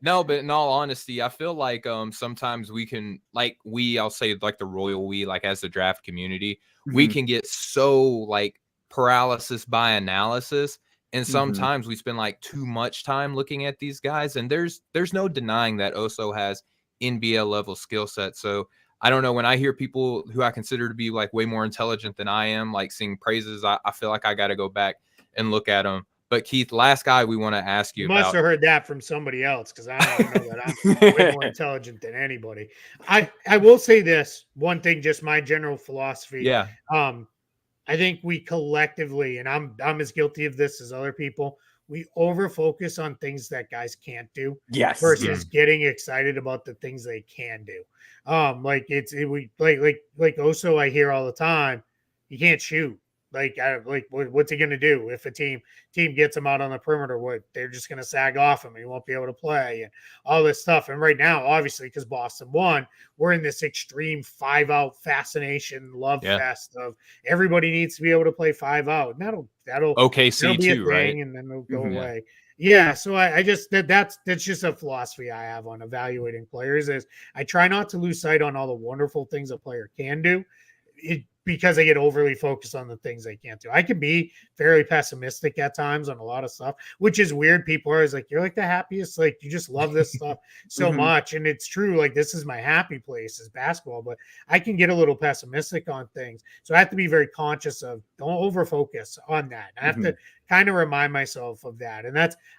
No, but in all honesty, I feel like sometimes we can I'll say like the royal we, like as the draft community, we can get so like paralysis by analysis. And sometimes we spend like too much time looking at these guys, and there's no denying that Oso has NBA level skill set. So I don't know, when I hear people who I consider to be like way more intelligent than I am, like sing praises, I feel like I got to go back and look at them. But Keith, last guy we want to ask you You must about. have heard that from somebody else, because I don't know that I'm way more intelligent than anybody. I will say this one thing, just my general philosophy. Yeah. I think we collectively, and I'm as guilty of this as other people, we over focus on things that guys can't do Yes. versus getting excited about the things they can do. Like we like Oso, I hear all the time, he can't shoot. Like what's he gonna do if a team gets him out on the perimeter? What, they're just gonna sag off him, he won't be able to play, and all this stuff. And right now, obviously, because Boston won, we're in this extreme 5-out fascination love fest of everybody needs to be able to play 5-out. And that'll OKC be a too, thing, right? and then it'll go away. Yeah, so I just that's just a philosophy I have on evaluating players, is I try not to lose sight on all the wonderful things a player can do, because I get overly focused on the things they can't do. I can be fairly pessimistic at times on a lot of stuff, which is weird. People are always like, you're like the happiest, like you just love this stuff so much. And it's true. Like, this is my happy place, is basketball, but I can get a little pessimistic on things. So I have to be very conscious of, don't over focus on that. I have to kind of remind myself of that. And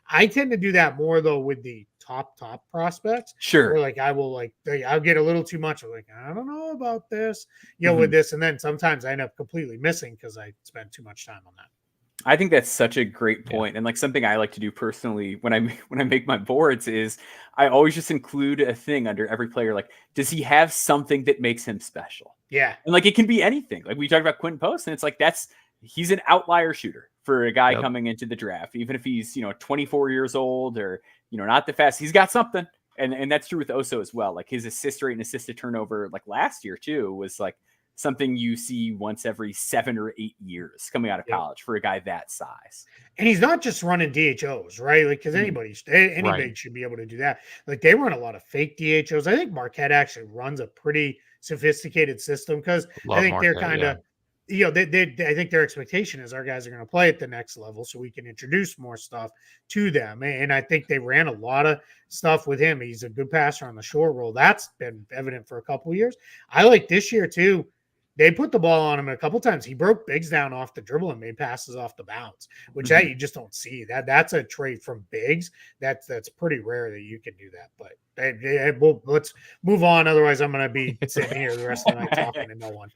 I tend to do that more though with the top prospects. Sure. Or like, I'll get a little too much. I'm like, I don't know about this, with this. And then sometimes I end up completely missing because I spend too much time on that. I think that's such a great point. And like something I like to do personally when I make my boards is I always just include a thing under every player. Like, does he have something that makes him special? Yeah. And like, it can be anything. Like we talked about Quentin Post, and it's like, he's an outlier shooter for a guy coming into the draft, even if he's, 24 years old or, not the fast, he's got something. And that's true with Oso as well. Like his assist rate and assist to turnover, like last year too, was like something you see once every 7 or 8 years coming out of college for a guy that size. And he's not just running DHOs, right? Like, because anybody should be able to do that. Like, they run a lot of fake DHOs. I think Marquette actually runs a pretty sophisticated system, because I think they're kind of, I think their expectation is our guys are going to play at the next level, so we can introduce more stuff to them. And I think they ran a lot of stuff with him. He's a good passer on the short roll. That's been evident for a couple of years. I like this year too. They put the ball on him a couple times. He broke bigs down off the dribble and made passes off the bounce, which that you just don't see. That's a trait from bigs. That's pretty rare that you can do that. But let's move on. Otherwise, I'm going to be sitting here the rest of the night talking to no one.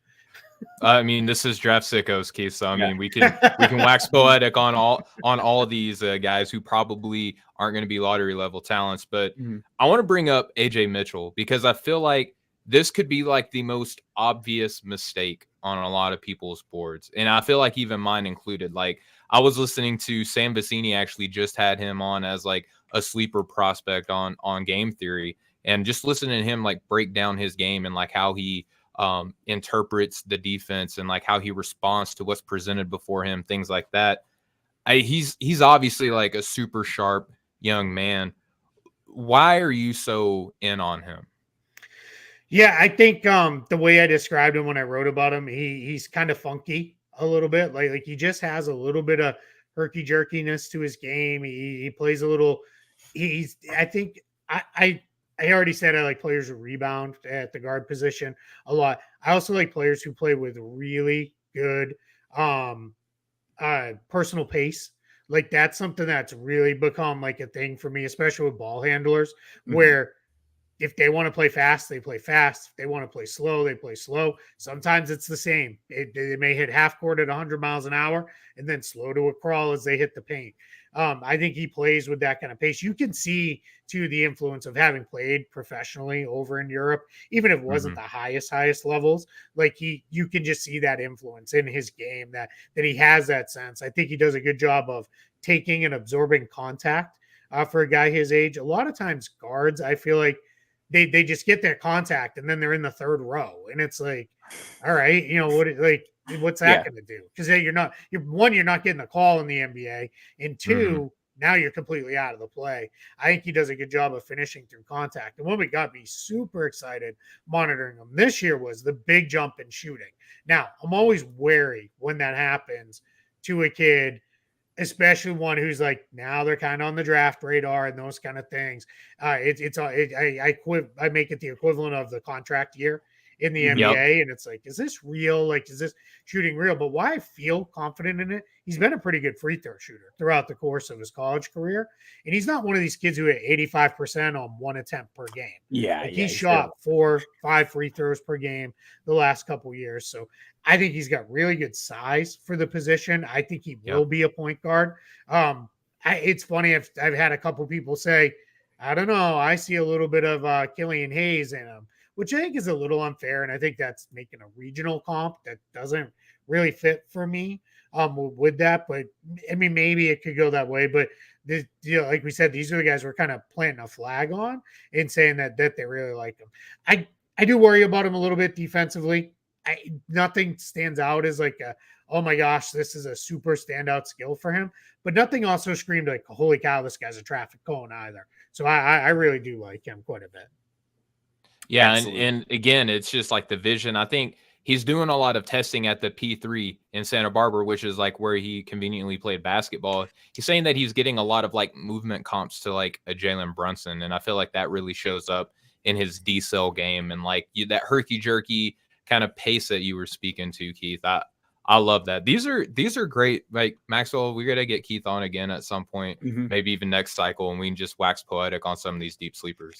I mean, this is Draft Sickos, Keith. So I mean, we can wax poetic on all of these guys who probably aren't going to be lottery level talents. But I want to bring up AJ Mitchell, because I feel like this could be like the most obvious mistake on a lot of people's boards. And I feel like even mine included. Like, I was listening to Sam Vecini, actually just had him on as like a sleeper prospect on Game Theory, and just listening to him like break down his game and like how he interprets the defense and like how he responds to what's presented before him, things like that. He's obviously like a super sharp young man. Why are you so in on him? Yeah, I think the way I described him when I wrote about him, he's kind of funky a little bit. Like he just has a little bit of herky jerkiness to his game. He plays a little. I think I already said I like players who rebound at the guard position a lot. I also like players who play with really good personal pace. Like, that's something that's really become like a thing for me, especially with ball handlers, where if they want to play fast, they play fast. If they want to play slow, they play slow. Sometimes it's the same. They may hit half court at 100 miles an hour and then slow to a crawl as they hit the paint. I think he plays with that kind of pace. You can see, too, the influence of having played professionally over in Europe, even if it wasn't the highest levels. Like, you can just see that influence in his game, that he has that sense. I think he does a good job of taking and absorbing contact for a guy his age. A lot of times guards, I feel like, they just get their contact and then they're in the third row, and it's like, all right, what's that going to do? Because you're not getting a call in the NBA, and two, now you're completely out of the play. I think he does a good job of finishing through contact. And what got me super excited monitoring him this year was the big jump in shooting. Now, I'm always wary when that happens to a kid, especially one who's like, now they're kind of on the draft radar and those kind of things. I make it the equivalent of the contract year. in the Yep. NBA. And it's like, is this real? Like, is this shooting real? But why I feel confident in it, he's been a pretty good free throw shooter throughout the course of his college career. And he's not one of these kids who hit 85% on one attempt per game. Yeah, Like yeah, he shot 4-5 free throws per game the last couple years. So I think he's got really good size for the position. I think he will be a point guard. It's funny. I've had a couple people say, I don't know, I see a little bit of Killian Hayes in him, which I think is a little unfair. And I think that's making a regional comp that doesn't really fit for me with that. But I mean, maybe it could go that way. But this, like we said, these are the guys we're kind of planting a flag on and saying that they really like him. I do worry about him a little bit defensively. Nothing stands out as like oh my gosh, this is a super standout skill for him. But nothing also screamed like, holy cow, this guy's a traffic cone either. So I really do like him quite a bit. Yeah, and again, it's just like the vision. I think he's doing a lot of testing at the P3 in Santa Barbara, which is like where he conveniently played basketball. He's saying that he's getting a lot of like movement comps to like a Jalen Brunson, and I feel like that really shows up in his D-cell game and like that herky-jerky kind of pace that you were speaking to, Keith. I love that. These are great. Like Maxwell, we got to get Keith on again at some point, maybe even next cycle, and we can just wax poetic on some of these deep sleepers.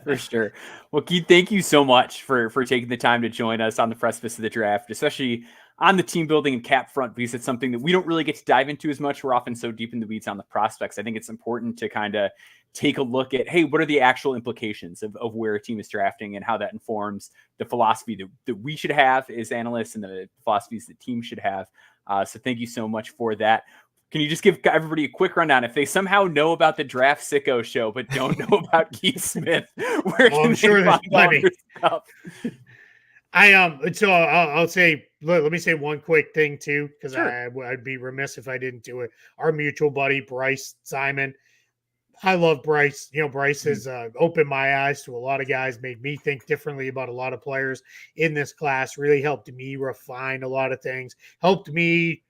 For sure. Well, Keith, thank you so much for taking the time to join us on the precipice of the draft, especially on the team building and cap front, because it's something that we don't really get to dive into as much. We're often so deep in the weeds on the prospects. I think it's important to kind of take a look at, hey, what are the actual implications of where a team is drafting and how that informs the philosophy that we should have as analysts and the philosophies that teams should have. So thank you so much for that. Can you just give everybody a quick rundown? If they somehow know about the Draft Sickos show, but don't know about Keith Smith, where can I'm sure there's plenty. Stuff? So I'll say, let me say one quick thing too, because Sure. I'd be remiss if I didn't do it. Our mutual buddy, Bryce Simon. I love Bryce. Bryce has opened my eyes to a lot of guys, made me think differently about a lot of players in this class, really helped me refine a lot of things, helped me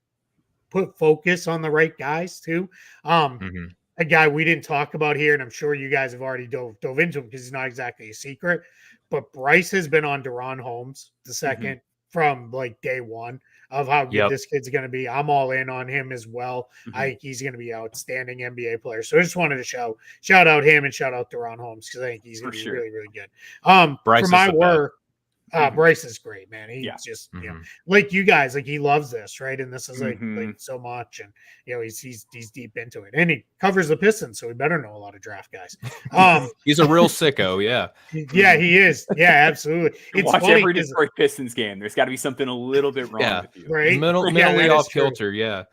put focus on the right guys too. A guy we didn't talk about here, and I'm sure you guys have already dove into him because he's not exactly a secret, but Bryce has been on Deron Holmes the second from like day one of how good this kid's going to be. I'm all in on him as well. I think he's going to be an outstanding NBA player. So I just wanted to shout out him and shout out Deron Holmes because I think he's going to be really, really good. For my work, Bryce is great, man. He's just, like you guys, like he loves this, right? And this is like so much, and he's deep into it, and he covers the Pistons, so we better know a lot of draft guys. He's a real sicko, yeah. Yeah, he is. Yeah, absolutely. It's watch funny every Detroit Pistons game. There's got to be something a little bit wrong with you, right? Mentally off kilter, yeah.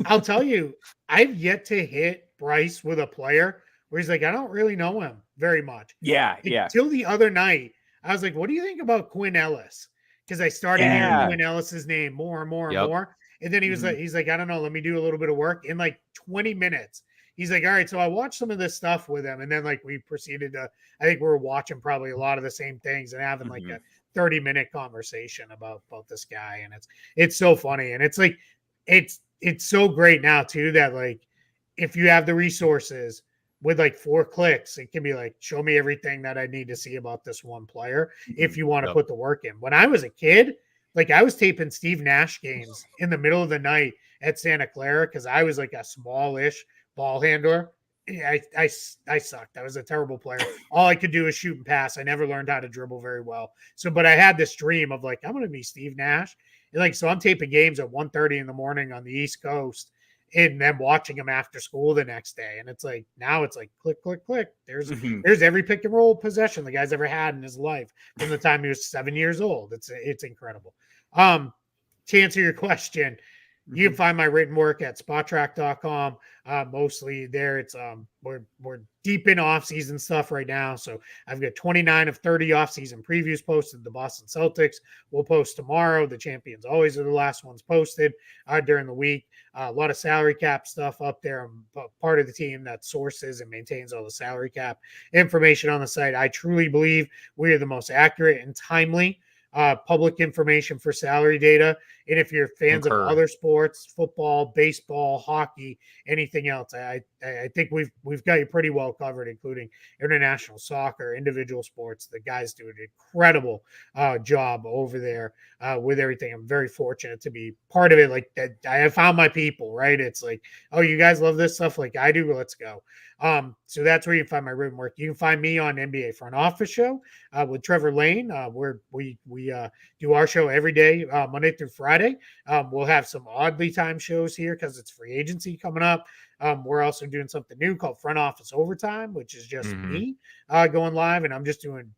I'll tell you, I've yet to hit Bryce with a player where he's like, I don't really know him very much. Until the other night. I was like, what do you think about Quinn Ellis? Because I started hearing Quinn Ellis's name more and more and more. And then he was like, he's like, I don't know, let me do a little bit of work. In like 20 minutes, he's like, all right, so I watched some of this stuff with him. And then like we proceeded to, I think we were watching probably a lot of the same things and having like a 30-minute conversation about this guy. And it's so funny. And it's like, it's so great now too, that like, if you have the resources, with like 4 clicks, it can be like, show me everything that I need to see about this one player if you want to put the work in. When I was a kid, like I was taping Steve Nash games in the middle of the night at Santa Clara because I was like a smallish ball handler. I sucked. I was a terrible player. All I could do is shoot and pass. I never learned how to dribble very well. So, but I had this dream of like, I'm going to be Steve Nash. And like, so I'm taping games at 1:30 in the morning on the East Coast, and then watching him after school the next day. And it's like, now it's like click, click, click. There's every pick and roll possession the guy's ever had in his life from the time he was 7 years old. It's incredible. To answer your question, you can find my written work at spottrack.com. Mostly there. It's we're deep in off-season stuff right now. So I've got 29 of 30 off-season previews posted. The Boston Celtics will post tomorrow. The champions always are the last ones posted during the week. A lot of salary cap stuff up there. I'm part of the team that sources and maintains all the salary cap information on the site. I truly believe we are the most accurate and timely public information for salary data. And if you're fans of other sports, football, baseball, hockey, anything else, I think we've got you pretty well covered, including international soccer, individual sports. The guys do an incredible job over there with everything. I'm very fortunate to be part of it. Like that, I have found my people, right? It's like, oh, you guys love this stuff like I do. Let's go. So that's where you can find my written work. You can find me on NBA Front Office Show with Trevor Lane, where we do our show every day, Monday through Friday. We'll have some oddly timed shows here because it's free agency coming up. We're also doing something new called Front Office Overtime, which is just me going live, and I'm just doing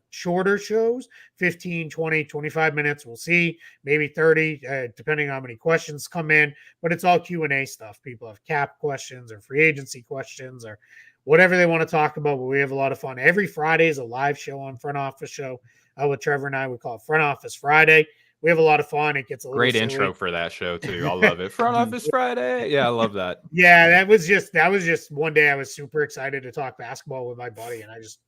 shorter shows, 15, 20, 25 minutes. We'll see, maybe 30, depending on how many questions come in, but it's all Q&A stuff. People have cap questions or free agency questions or whatever they want to talk about, but we have a lot of fun. Every Friday is a live show on Front Office Show with Trevor and I. We call it Front Office Friday. We have a lot of fun. It gets a little great silly. Intro for that show too. I love it. Front Office Friday. Yeah, I love that. Yeah, that was just one day I was super excited to talk basketball with my buddy, and I just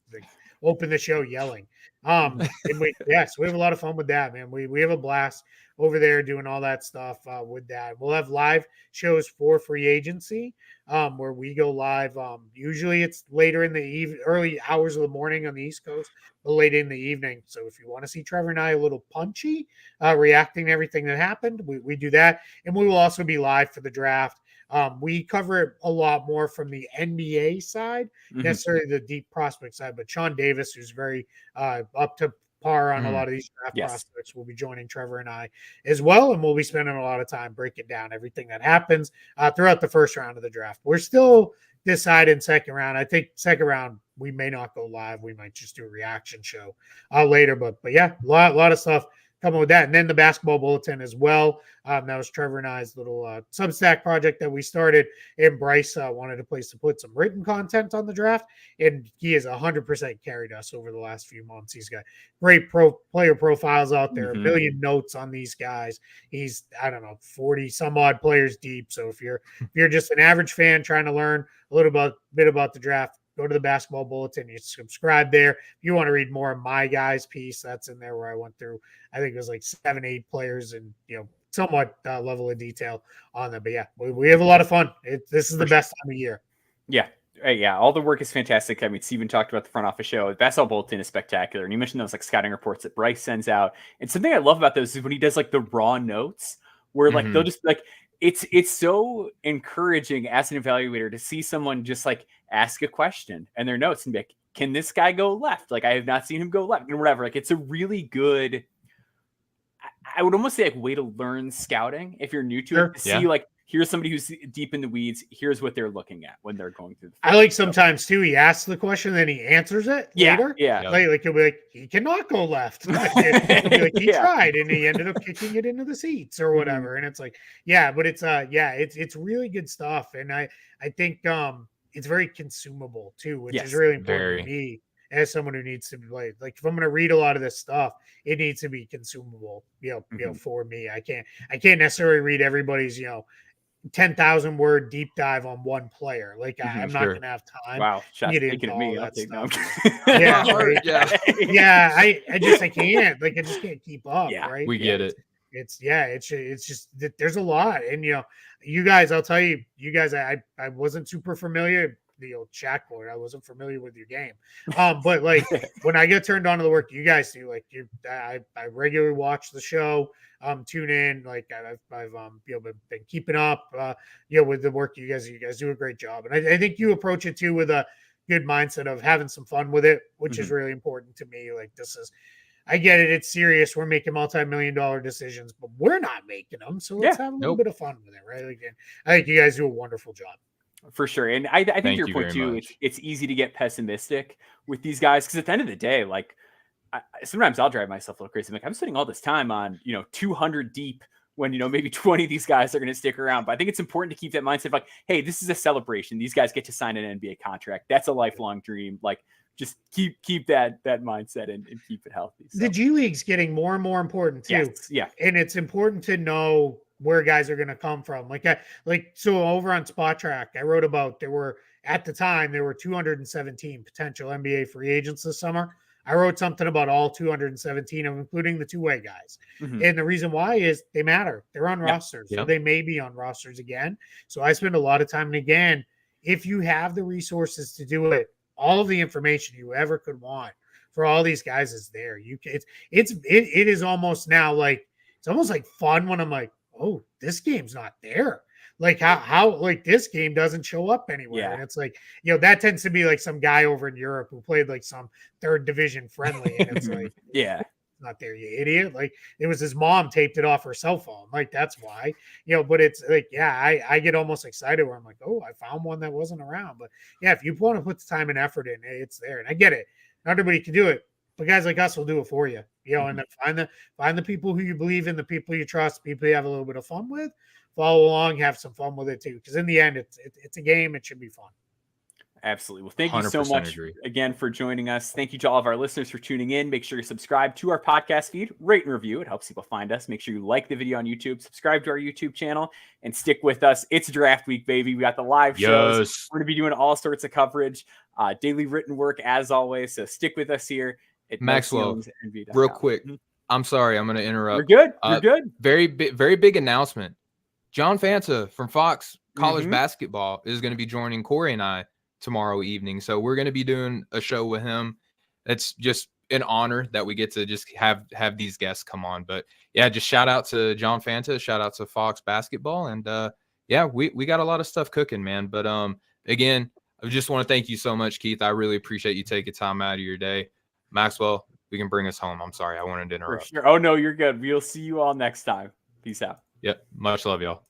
opened the show yelling. And we have a lot of fun with that, man. We have a blast over there doing all that stuff with that. We'll have live shows for free agency where we go live. Usually it's later in the early hours of the morning on the East Coast, but late in the evening. So if you want to see Trevor and I a little punchy, reacting to everything that happened, we do that. And we will also be live for the draft. We cover it a lot more from the NBA side, necessarily the deep prospect side, but Sean Davis, who's very up to par on a lot of these draft prospects, will be joining Trevor and I as well, and we'll be spending a lot of time breaking down everything that happens throughout the first round of the draft. We're still deciding second round. I think second round we may not go live. We might just do a reaction show later, but yeah, a lot of stuff coming with that. And then the basketball bulletin as well. That was Trevor and I's little Substack project that we started. And Bryce wanted a place to put some written content on the draft. And he has 100% carried us over the last few months. He's got great player profiles out there, a million notes on these guys. He's, 40 some odd players deep. So if you're just an average fan trying to learn a little bit about the draft, go to the basketball bulletin. You subscribe there. If you want to read more of my guys' piece, that's in there where I went through, I think it was like 7-8 players and, somewhat level of detail on them. But yeah, we have a lot of fun. This is the best time of year. Yeah. Yeah. All the work is fantastic. I mean, Stephen talked about the Front Office Show. The basketball bulletin is spectacular. And you mentioned those like scouting reports that Bryce sends out. And something I love about those is when he does like the raw notes where like they'll just like, it's so encouraging as an evaluator to see someone just like ask a question and their notes and be like, can this guy go left? Like I have not seen him go left and whatever. Like it's a really good, I would almost say like way to learn scouting if you're new to it, to see like, here's somebody who's deep in the weeds. Here's what they're looking at when they're going through. I like sometimes too. He asks the question, then he answers it later. Yeah. Like he'll be like, he cannot go left. He'll be like, he tried, and he ended up kicking it into the seats or whatever. And it's like, but it's really good stuff. And I think it's very consumable too, which is really important to me as someone who needs to be like if I'm going to read a lot of this stuff, it needs to be consumable, for me. I can't necessarily read everybody's, 10,000 word deep dive on one player. Like I'm not going to have time. Wow. Shots taken at me. I can't, I just can't keep up. Yeah, right. We get it. It's just there's a lot. And, you guys, I'll tell you, I wasn't super familiar. The old chat board. I wasn't familiar with your game. But like when I get turned on to the work you guys do, like I regularly watch the show, tune in. Like I've been keeping up, with the work you guys do a great job. And I think you approach it too with a good mindset of having some fun with it, which is really important to me. Like I get it. It's serious. We're making multi-million-dollar decisions, but we're not making them. So let's have a little bit of fun with it. Right. Like, I think you guys do a wonderful job. For sure. And I think your point too, it's easy to get pessimistic with these guys. Cause at the end of the day, like sometimes I'll drive myself a little crazy. I'm like, I'm spending all this time on, 200 deep when, maybe 20 of these guys are going to stick around. But I think it's important to keep that mindset of like, hey, this is a celebration. These guys get to sign an NBA contract. That's a lifelong dream. Like just keep that mindset and keep it healthy. So. The G League's getting more and more important too. Yes. Yeah. And it's important to know where guys are going to come from. So over on Spot Track, I wrote about, there were 217 potential NBA free agents this summer. I wrote something about all 217 of them, including the two-way guys. And the reason why is they matter. They're on rosters, so they may be on rosters again. So I spend a lot of time. And again, if you have the resources to do it, all of the information you ever could want for all these guys is there. It is almost now like it's almost like fun when I'm like, oh, this game's not there. Like how like this game doesn't show up anywhere. And it's like, that tends to be like some guy over in Europe who played like some third division friendly. And it's like, not there, you idiot. Like it was his mom taped it off her cell phone. Like that's why, but it's like, I get almost excited where I'm like, oh, I found one that wasn't around. But if you want to put the time and effort in, it's there. And I get it. Not everybody can do it, but guys like us will do it for you, and then find the people who you believe in, the people you trust, people you have a little bit of fun with. Follow along, have some fun with it too. Because in the end, it's a game. It should be fun. Absolutely. Well, thank you so much again for joining us. Thank you to all of our listeners for tuning in. Make sure you subscribe to our podcast feed, rate and review. It helps people find us. Make sure you like the video on YouTube, subscribe to our YouTube channel, and stick with us. It's draft week, baby. We got the live shows. We're going to be doing all sorts of coverage, daily written work as always. So stick with us here at Maxwell. Real quick, I'm sorry, I'm going to interrupt. You're good. You're good. Very big announcement. John Fanta from Fox College Basketball is going to be joining Corey and I tomorrow evening. So we're going to be doing a show with him. It's just an honor that we get to just have these guests come on. But just shout out to John Fanta, shout out to Fox Basketball. And we got a lot of stuff cooking, man. But again, I just want to thank you so much, Keith. I really appreciate you taking time out of your day. Maxwell, we can bring us home. I'm sorry, I wanted to interrupt. For sure. Oh no, you're good. We'll see you all next time. Peace out. Yep. Much love, y'all.